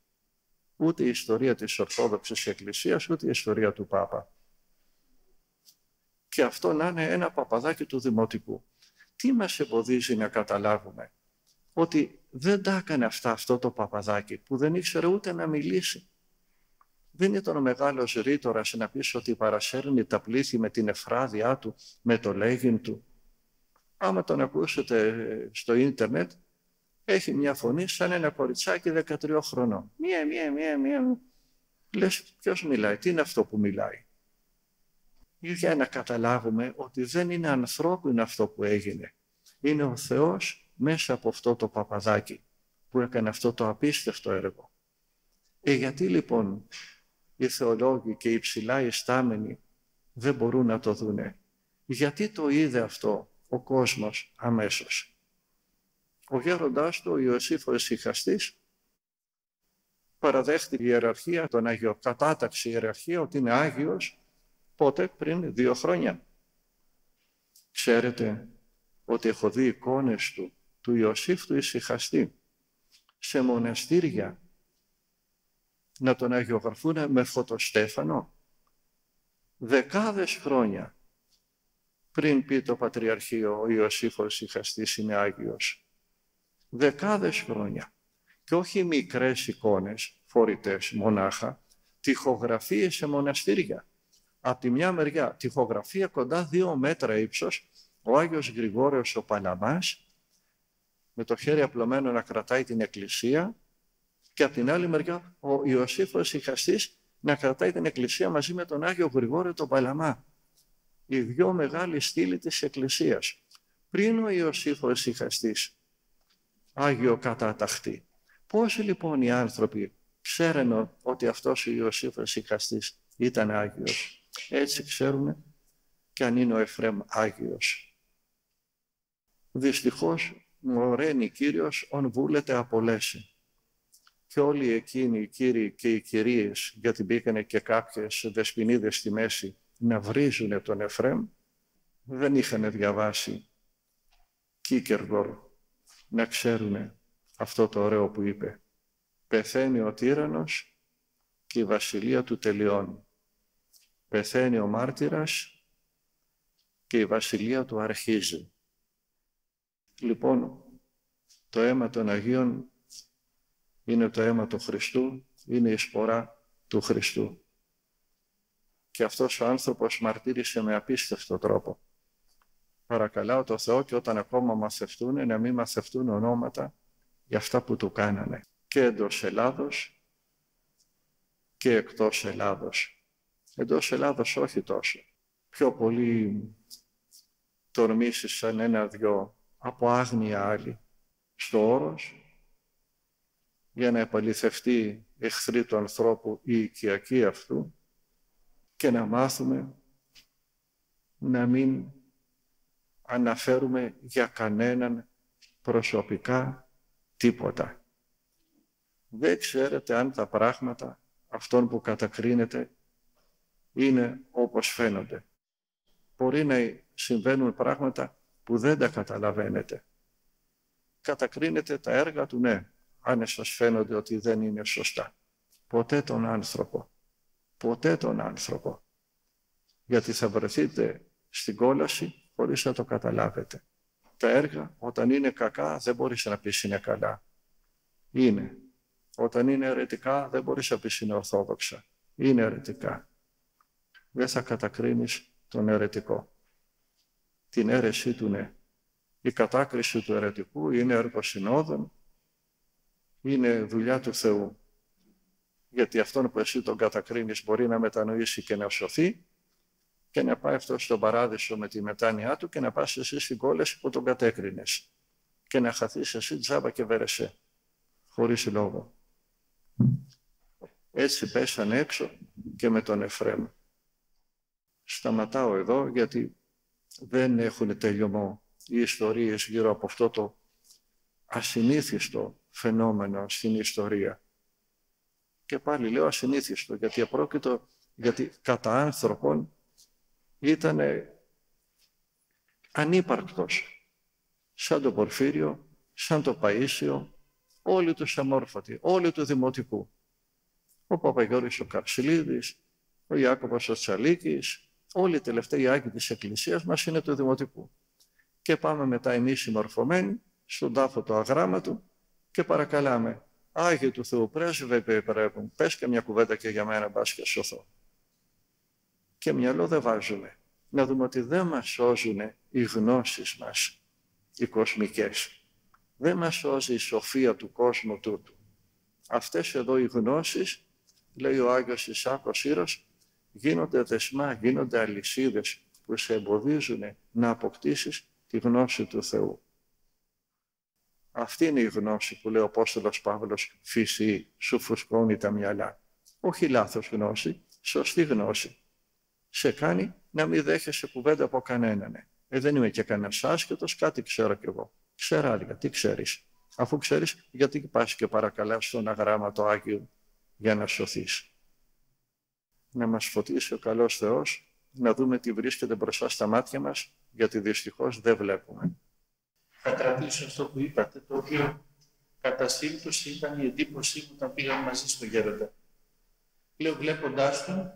Ούτε η ιστορία της Ορθόδοξης Εκκλησίας, ούτε η ιστορία του Πάπα. Και αυτό να είναι ένα παπαδάκι του Δημοτικού. Τι μας εμποδίζει να καταλάβουμε? Ότι δεν τα έκανε αυτά αυτό το παπαδάκι που δεν ήξερε ούτε να μιλήσει. Δεν ήταν ο μεγάλος ρήτορας να πεις ότι παρασέρνει τα πλήθη με την εφράδιά του, με το λέγειν του. Άμα τον ακούσετε στο ίντερνετ, έχει μια φωνή σαν ένα κοριτσάκι 13 χρονών. Μία. Λες, ποιος μιλάει, τι είναι αυτό που μιλάει? Για να καταλάβουμε ότι δεν είναι ανθρώπινο αυτό που έγινε. Είναι ο Θεός μέσα από αυτό το παπαδάκι που έκανε αυτό το απίστευτο έργο. Γιατί λοιπόν οι θεολόγοι και οι ψηλά ιστάμενοι δεν μπορούν να το δούνε? Γιατί το είδε αυτό ο κόσμος αμέσως? Ο γέροντάς του, ο Ιωσήφ ο Ησυχαστής, παραδέχτηκε η ιεραρχία, τον αγιοκατάταξη ιεραρχία, ότι είναι Άγιος, πότε? Πριν 2 χρόνια. Ξέρετε ότι έχω δει εικόνες του Ιωσήφ του Ησυχαστή σε μοναστήρια να τον αγιογραφούν με φωτοστέφανο δεκάδες χρόνια πριν πει το Πατριαρχείο ο Ιωσήφ ο Ησυχαστής είναι Άγιος. Δεκάδες χρόνια. Και όχι μικρές εικόνες, φορητές μονάχα, τοιχογραφίες σε μοναστήρια. Από τη μια μεριά, τοιχογραφία κοντά 2 μέτρα ύψος, ο Άγιος Γρηγόριος ο Παλαμάς, με το χέρι απλωμένο να κρατάει την εκκλησία, και από την άλλη μεριά ο Ιωσήφ ο Ησυχαστής να κρατάει την εκκλησία μαζί με τον Άγιο Γρηγόριο τον Παλαμά. Οι 2 μεγάλοι στήλοι της εκκλησίας. Πριν ο Ιωσήφ ο Ησυχαστής, Άγιο καταταχτή. Πώς λοιπόν οι άνθρωποι ξέρουν ότι αυτός ο Ιωσήφ ο Ησυχαστής ήταν Άγιος? Έτσι ξέρουν και αν είναι ο Εφραίμ Άγιος. Δυστυχώς μοραίνει Κύριος ον βούλεται απολέσει. Και όλοι εκείνοι οι κύριοι και οι κυρίες, γιατί μπήκανε και κάποιες δεσποινίδες στη μέση να βρίζουν τον Εφραίμ, δεν είχαν διαβάσει Κίκεργκορ να ξέρουν αυτό το ωραίο που είπε. Πεθαίνει ο τύραννος και η βασιλεία του τελειώνει. Πεθαίνει ο μάρτυρας και η βασιλεία του αρχίζει. Λοιπόν, το αίμα των Αγίων είναι το αίμα του Χριστού, είναι η σπορά του Χριστού. Και αυτός ο άνθρωπος μαρτύρησε με απίστευτο τρόπο. Παρακαλάω το Θεό και όταν ακόμα μαθευτούν, να μην μαθευτούν ονόματα για αυτά που του κάνανε. Και εντός Ελλάδος και εκτός Ελλάδος. Εντός Ελλάδος όχι τόσο. Πιο πολύ τορμήσεις σαν ένα-δυο από άγνοια άλλοι στο όρος, για να επαληθευτεί εχθροί του ανθρώπου η οικιακή αυτού και να μάθουμε να μην αναφέρουμε για κανέναν προσωπικά τίποτα. Δεν ξέρετε αν τα πράγματα αυτών που κατακρίνεται είναι όπως φαίνονται. Μπορεί να συμβαίνουν πράγματα που δεν τα καταλαβαίνετε. Κατακρίνετε τα έργα του, ναι, αν σας φαίνονται ότι δεν είναι σωστά. Ποτέ τον άνθρωπο. Ποτέ τον άνθρωπο. Γιατί θα βρεθείτε στην κόλαση χωρίς να το καταλάβετε. Τα έργα όταν είναι κακά δεν μπορείς να πεις είναι καλά. Είναι. Όταν είναι αιρετικά δεν μπορείς να πεις είναι ορθόδοξα. Είναι αιρετικά. Δεν θα κατακρίνεις τον αιρετικό. Την αίρεσή του, ναι. Η κατάκριση του αιρετικού είναι έργο συνόδων, είναι δουλειά του Θεού. Γιατί αυτόν που εσύ τον κατακρίνεις μπορεί να μετανοήσει και να σωθεί και να πάει αυτό στον παράδεισο με τη μετάνοιά του και να πας εσύ στην κόλαση που τον κατέκρινες και να χαθείς εσύ τζάμπα και βέρεσαι, χωρίς λόγο. Έτσι πέσανε έξω και με τον Εφραίμ. Σταματάω εδώ γιατί δεν έχουν τελειωμό οι ιστορίες γύρω από αυτό το ασυνήθιστο φαινόμενο στην ιστορία. Και πάλι λέω ασυνήθιστο, γιατί απρόκειτο, γιατί κατά άνθρωπον ήταν ανύπαρκτος. Σαν τον Πορφύριο, σαν τον Παΐσιο, όλοι τους αμόρφωτοι, όλοι του Δημοτικού. Ο Παπαγιώρης ο Καρσιλίδης, ο Ιάκωβος ο Τσαλίκης, όλοι οι τελευταίοι Άγιοι της Εκκλησίας μας είναι του Δημοτικού. Και πάμε μετά εμείς οι μορφωμένοι στον τάφο του αγράμματου και παρακαλάμε, Άγιοι του Θεού πρέσβε πρέπει, πες και μια κουβέντα και για μένα μπας και σωθώ. Και μυαλό δεν βάζουμε. Να δούμε ότι δεν μας σώζουν οι γνώσεις μας, οι κοσμικές. Δεν μας σώζει η σοφία του κόσμου τούτου. Αυτές εδώ οι γνώσεις, λέει ο Άγιος Ισάκος Ήρος, γίνονται δεσμά, γίνονται αλυσίδες που σε εμποδίζουν να αποκτήσεις τη γνώση του Θεού. Αυτή είναι η γνώση που λέει ο Απόστολος Παύλος, φύση, σου φουσκώνει τα μυαλά. Όχι λάθος γνώση, σωστή γνώση. Σε κάνει να μην δέχεσαι κουβέντα από κανέναν. Δεν είμαι και κανένας άσχετος, κάτι ξέρω κι εγώ. Ξεράδια, τι ξέρεις. Αφού ξέρεις, γιατί πας και παρακαλάς στον αγράμματο Άγιο για να σωθείς. Να μας φωτίσει ο καλός Θεός, να δούμε τι βρίσκεται μπροστά στα μάτια μας, γιατί δυστυχώς δεν βλέπουμε. Θα κρατήσω αυτό που είπατε, το οποίο κατά σύμπτωση ήταν η εντύπωσή μου όταν πήγαμε μαζί στο Γέροντα. Λέω, βλέποντάς τον,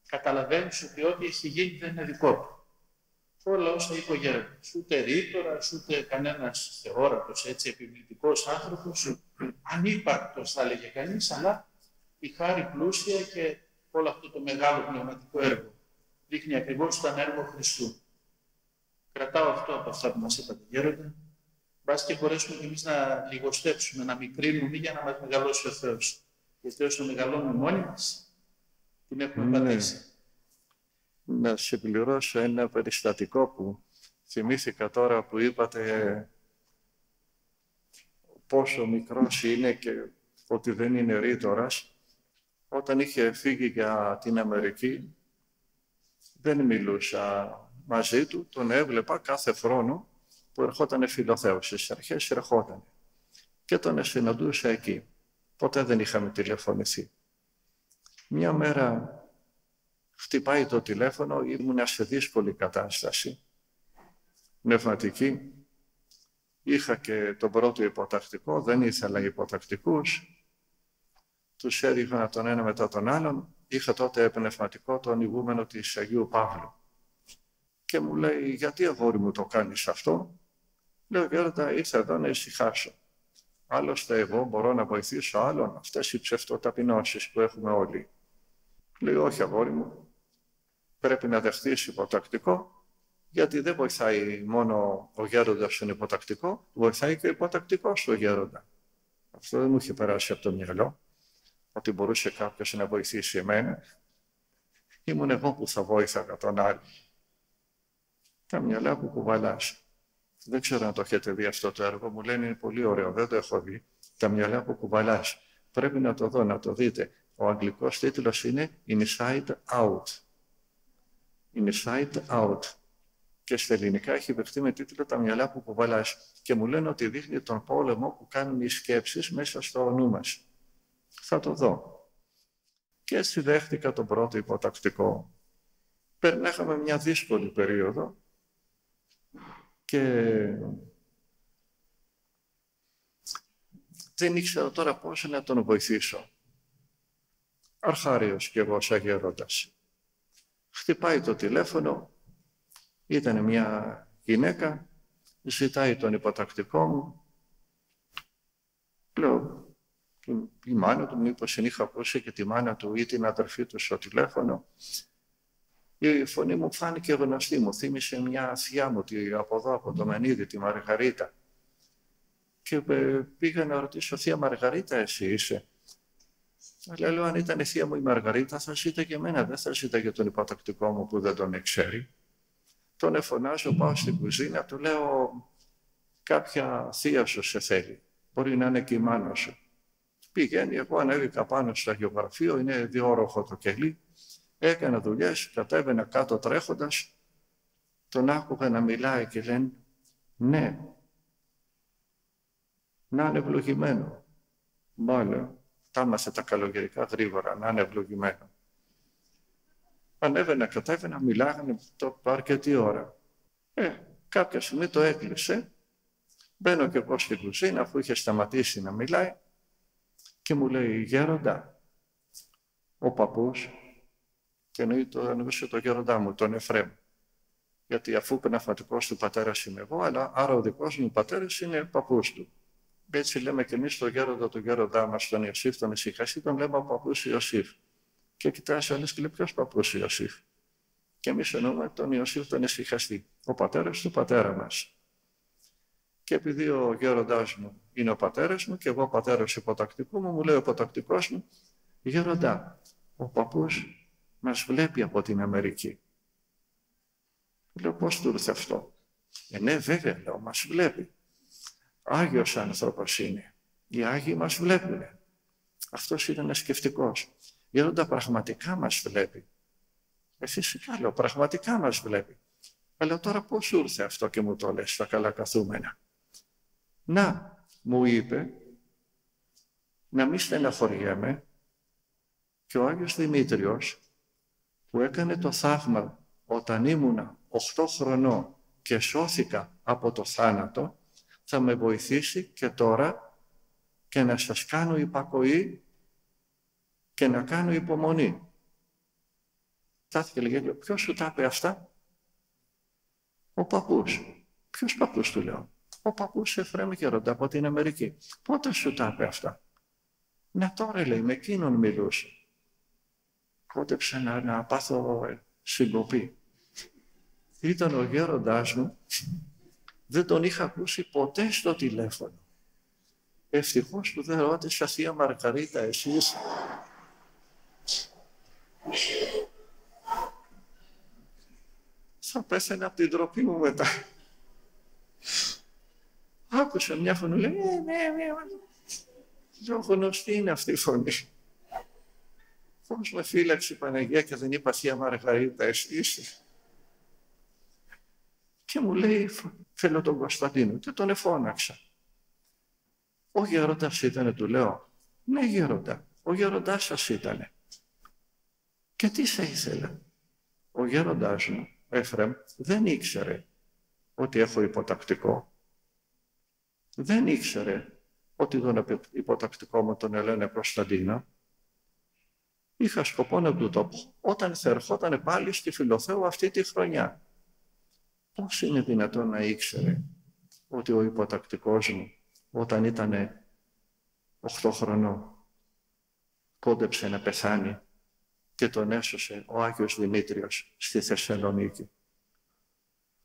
καταλαβαίνεις ότι ό,τι έχει γίνει δεν είναι δικό του. Όλα όσα είπε ο Γέροντας, ούτε ρήτορας, ούτε κανένας θεόρατος, έτσι επιβλητικός άνθρωπος, ανύπαρκτος θα έλεγε κανείς, αλλά η χάρη πλούσια και όλο αυτό το μεγάλο πνευματικό έργο. Δείχνει ακριβώς τον έργο Χριστού. Κρατάω αυτό από αυτά που μας είπατε, Γέροντα. Μπας και μπορέσουμε κι εμείς να λιγοστέψουμε, να μικρύνουμε για να μας μεγαλώσει ο Θεός. Γιατί όσο μεγαλώνουμε μόνοι μας, την έχουμε πατήσει. Να συμπληρώσω ένα περιστατικό που θυμήθηκα τώρα που είπατε πόσο μικρός είναι και ότι δεν είναι ρήτορας. Όταν είχε φύγει για την Αμερική, δεν μιλούσα μαζί του, τον έβλεπα κάθε χρόνο που ερχόταν φιλοθέωση. Στις αρχές ερχόταν και τον συναντούσα εκεί. Ποτέ δεν είχαμε τηλεφωνηθεί. Μια μέρα χτυπάει το τηλέφωνο, ήμουν σε δύσκολη κατάσταση, πνευματική. Είχα και τον πρώτο υποτακτικό, δεν ήθελα υποτακτικούς. Τους έδειχνα τον ένα μετά τον άλλον. Είχα τότε πνευματικό τον ηγούμενο της Αγίου Παύλου. Και μου λέει, γιατί αγόρι μου το κάνεις αυτό? Λέω, Γέροντα, ήρθα εδώ να ησυχάσω. Άλλωστε εγώ μπορώ να βοηθήσω άλλον αυτές οι ψευτοταπεινώσεις που έχουμε όλοι. Λέει, όχι αγόρι μου, πρέπει να δεχθείς υποτακτικό, γιατί δεν βοηθάει μόνο ο γέροντας στον υποτακτικό, βοηθάει και ο υποτακτικός στον γέροντα. Αυτό δεν μου είχε περάσει από το μυαλό, ότι μπορούσε κάποιος να βοηθήσει εμένα. ήμουν εγώ που θα βόηθαγα τον άλλο. Τα μυαλά που κουβαλάς. Δεν ξέρω αν το έχετε δει αυτό το έργο, μου λένε είναι πολύ ωραίο, δεν το έχω δει. Τα μυαλά που κουβαλάς. Πρέπει να το δω, να το δείτε. Ο αγγλικός τίτλος είναι Inside Out. Inside Out. Και στα ελληνικά έχει δεχτεί με τίτλο «Τα μυαλά που κουβαλάς». Και μου λένε ότι δείχνει τον πόλεμο που κάνουν οι σκέψεις μέσα στο νου μας. Θα το δω. Και έτσι δέχτηκα τον πρώτο υποτακτικό. Περνάγαμε μια δύσκολη περίοδο και δεν ήξερα τώρα πώς να τον βοηθήσω. Αρχάριος κι εγώ σαν γέροντας. Χτυπάει το τηλέφωνο, ήταν μια γυναίκα, ζητάει τον υποτακτικό μου. Λέω, η μάνα του, μήπως την είχα ακούσει και τη μάνα του ή την αδερφή του στο τηλέφωνο. Η φωνή μου φάνηκε γνωστή, μου θύμισε μια θεία μου από εδώ, από το Μενίδη, τη Μαργαρίτα. Και πήγα να ρωτήσω, θεία Μαργαρίτα, εσύ είσαι? Αλλά λέω, αν ήταν η θεία μου η Μαργαρίτα, θα ζήτα και εμένα, δεν θα ζήτα για τον υποτακτικό μου που δεν τον ξέρει. Τον εφωνάζω, πάω στην κουζίνα, του λέω, κάποια θεία σου σε θέλει. Μπορεί να είναι και η μάνα σου. Πηγαίνει, εγώ ανέβηκα πάνω στο αγιογραφείο, είναι διόρροχο το κελί. Έκανα δουλειές, κατέβαινα κάτω τρέχοντας. Τον άκουγα να μιλάει και λένε, ναι, να είναι ευλογημένο. Μάλλον, τα έμαθε τα καλοκαιρικά γρήγορα, να είναι ευλογημένο. Ανέβαινα, κατέβαινα, μιλάγανε το αρκετή ώρα. Κάποια στιγμή το έκλεισε. Μπαίνω και εγώ στην κουζίνα, αφού είχε σταματήσει να μιλάει, και μου λέει, γέροντα, ο παππούς, και εννοούσε το γέροντά μου, τον Εφραίμ. Γιατί αφού πνευματικός του πατέρας είμαι εγώ, αλλά άρα ο δικός μου πατέρας είναι παππούς του. Έτσι λέμε και εμείς τον γέροντα του γέροντά μας, τον Ιωσήφ, τον Ισυχαστή, τον λέμε ο παππούς Ιωσήφ. Και κοιτάζει ο άλλος και λέει, ποιος παππούς Ιωσήφ? Και εμείς εννοούμε τον Ιωσήφ τον Ισυχαστή, ο πατέρας του πατέρα μας. Και επειδή ο γέροντάς μου είναι ο πατέρας μου και εγώ ο πατέρας υποτακτικού μου, μου λέει ο υποτακτικός μου, γέροντα, ο παππούς μας βλέπει από την Αμερική. Λέω, πώς του ήρθε αυτό? Ναι, βέβαια, λέω, μας βλέπει. Άγιος άνθρωπος είναι. Οι Άγιοι μας βλέπουν. Αυτός ήταν σκεφτικός. Γέροντα, πραγματικά μας βλέπει. Φυσικά, λέω, πραγματικά μας βλέπει. Αλλά τώρα πώς σου ήρθε αυτό και μου το λες στα καλά καθούμενα? Να, μου είπε, να μην στεναχωριέμαι, και ο Άγιος Δημήτριος που έκανε το θαύμα όταν ήμουνα 8 χρονών και σώθηκα από το θάνατο, θα με βοηθήσει και τώρα και να σας κάνω υπακοή και να κάνω υπομονή. Τάθηκε και λέει, ποιος σου τα είπε αυτά? Ο παππούς. Ποιος παππούς, του λέω? Ο παππούς Εφραίμ γέροντα από την Αμερική. Πότε σου τα είπε αυτά? Να τώρα, λέει, με εκείνον μιλούσε. Κόντεψε να πάθω συγκοπή. Ήταν ο γέροντάς μου, δεν τον είχα ακούσει ποτέ στο τηλέφωνο. Ευτυχώς που δεν ρώτησα, θεία Μαργαρίτα, εσείς? Θα πέθαινα από την ντροπή μου μετά. Άκουσα μια φωνή, λέει, λέω, γνωστή είναι αυτή η φωνή. Πώς με φύλαξε η Παναγία και δεν είπα, θεία Μαργαρίτα, εσείς? Και μου λέει, θέλω τον Κωνσταντίνο, και τον εφώναξα. Ο γέροντας ήτανε, του λέω. Ναι, γέροντα, ο γέροντάς σας ήτανε. Και τι σε ήθελα? Ο γέροντάς μου, Εφραίμ, δεν ήξερε ότι έχω υποτακτικό. Δεν ήξερε ότι τον υποτακτικό μου τον λένε Κωνσταντίνο. Είχα σκοπό να του το πω όταν θα ερχόταν πάλι στη Φιλοθέου αυτή τη χρονιά. Πώς είναι δυνατόν να ήξερε ότι ο υποτακτικός μου όταν ήταν 8 χρονών κόντεψε να πεθάνει και τον έσωσε ο Άγιος Δημήτριος στη Θεσσαλονίκη?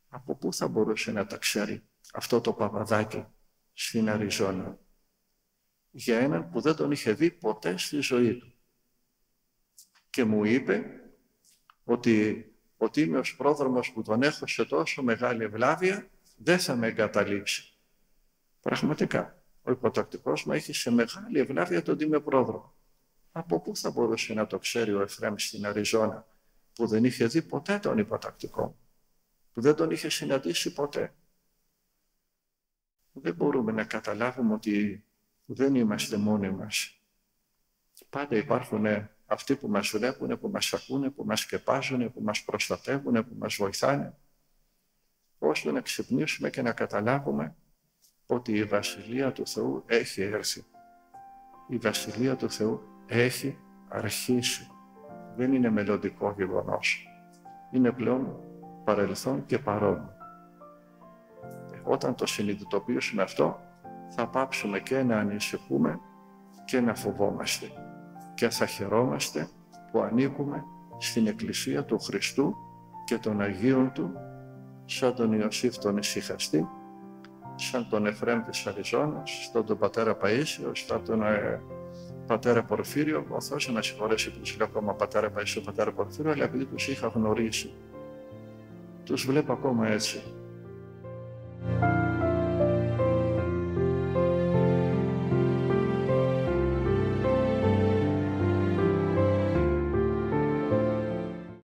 Από πού θα μπορούσε να τα ξέρει αυτό το παπαδάκι στην Αριζόνα για έναν που δεν τον είχε δει ποτέ στη ζωή του? Και μου είπε ότι ο τίμιος πρόδρομος που τον έχω σε τόσο μεγάλη ευλάβεια δεν θα με εγκαταλείψει. Πραγματικά, ο υποτακτικός μου έχει σε μεγάλη ευλάβεια τον τίμιο πρόδρομο. Από πού θα μπορούσε να το ξέρει ο Εφραίμ στην Αριζόνα, που δεν είχε δει ποτέ τον υποτακτικό μου, που δεν τον είχε συναντήσει ποτέ? Δεν μπορούμε να καταλάβουμε ότι δεν είμαστε μόνοι μας. Πάντα υπάρχουν αυτοί που μας βλέπουν, που μας ακούνε, που μας σκεπάζουν, που μας προστατεύουν, που μας βοηθάνε. Ώστε να ξυπνήσουμε και να καταλάβουμε ότι η Βασιλεία του Θεού έχει έρθει. Η Βασιλεία του Θεού έχει αρχίσει. Δεν είναι μελλοντικό γεγονός. Είναι πλέον παρελθόν και παρόν. Όταν το συνειδητοποιήσουμε αυτό, θα πάψουμε και να ανησυχούμε και να φοβόμαστε. Και θα χαιρόμαστε που ανήκουμε στην Εκκλησία του Χριστού και των Αγίων Του, σαν τον Ιωσήφ τον Ησυχαστή, σαν τον Εφραίμ της Αριζόνας, σαν τον πατέρα Παΐσιο, σαν τον πατέρα Πορφύριο. Ο Θεός να συγχωρέσει που τους λέω ακόμα πατέρα Παΐσιο, πατέρα Πορφύριο, αλλά επειδή τους είχα γνωρίσει, τους βλέπω ακόμα έτσι.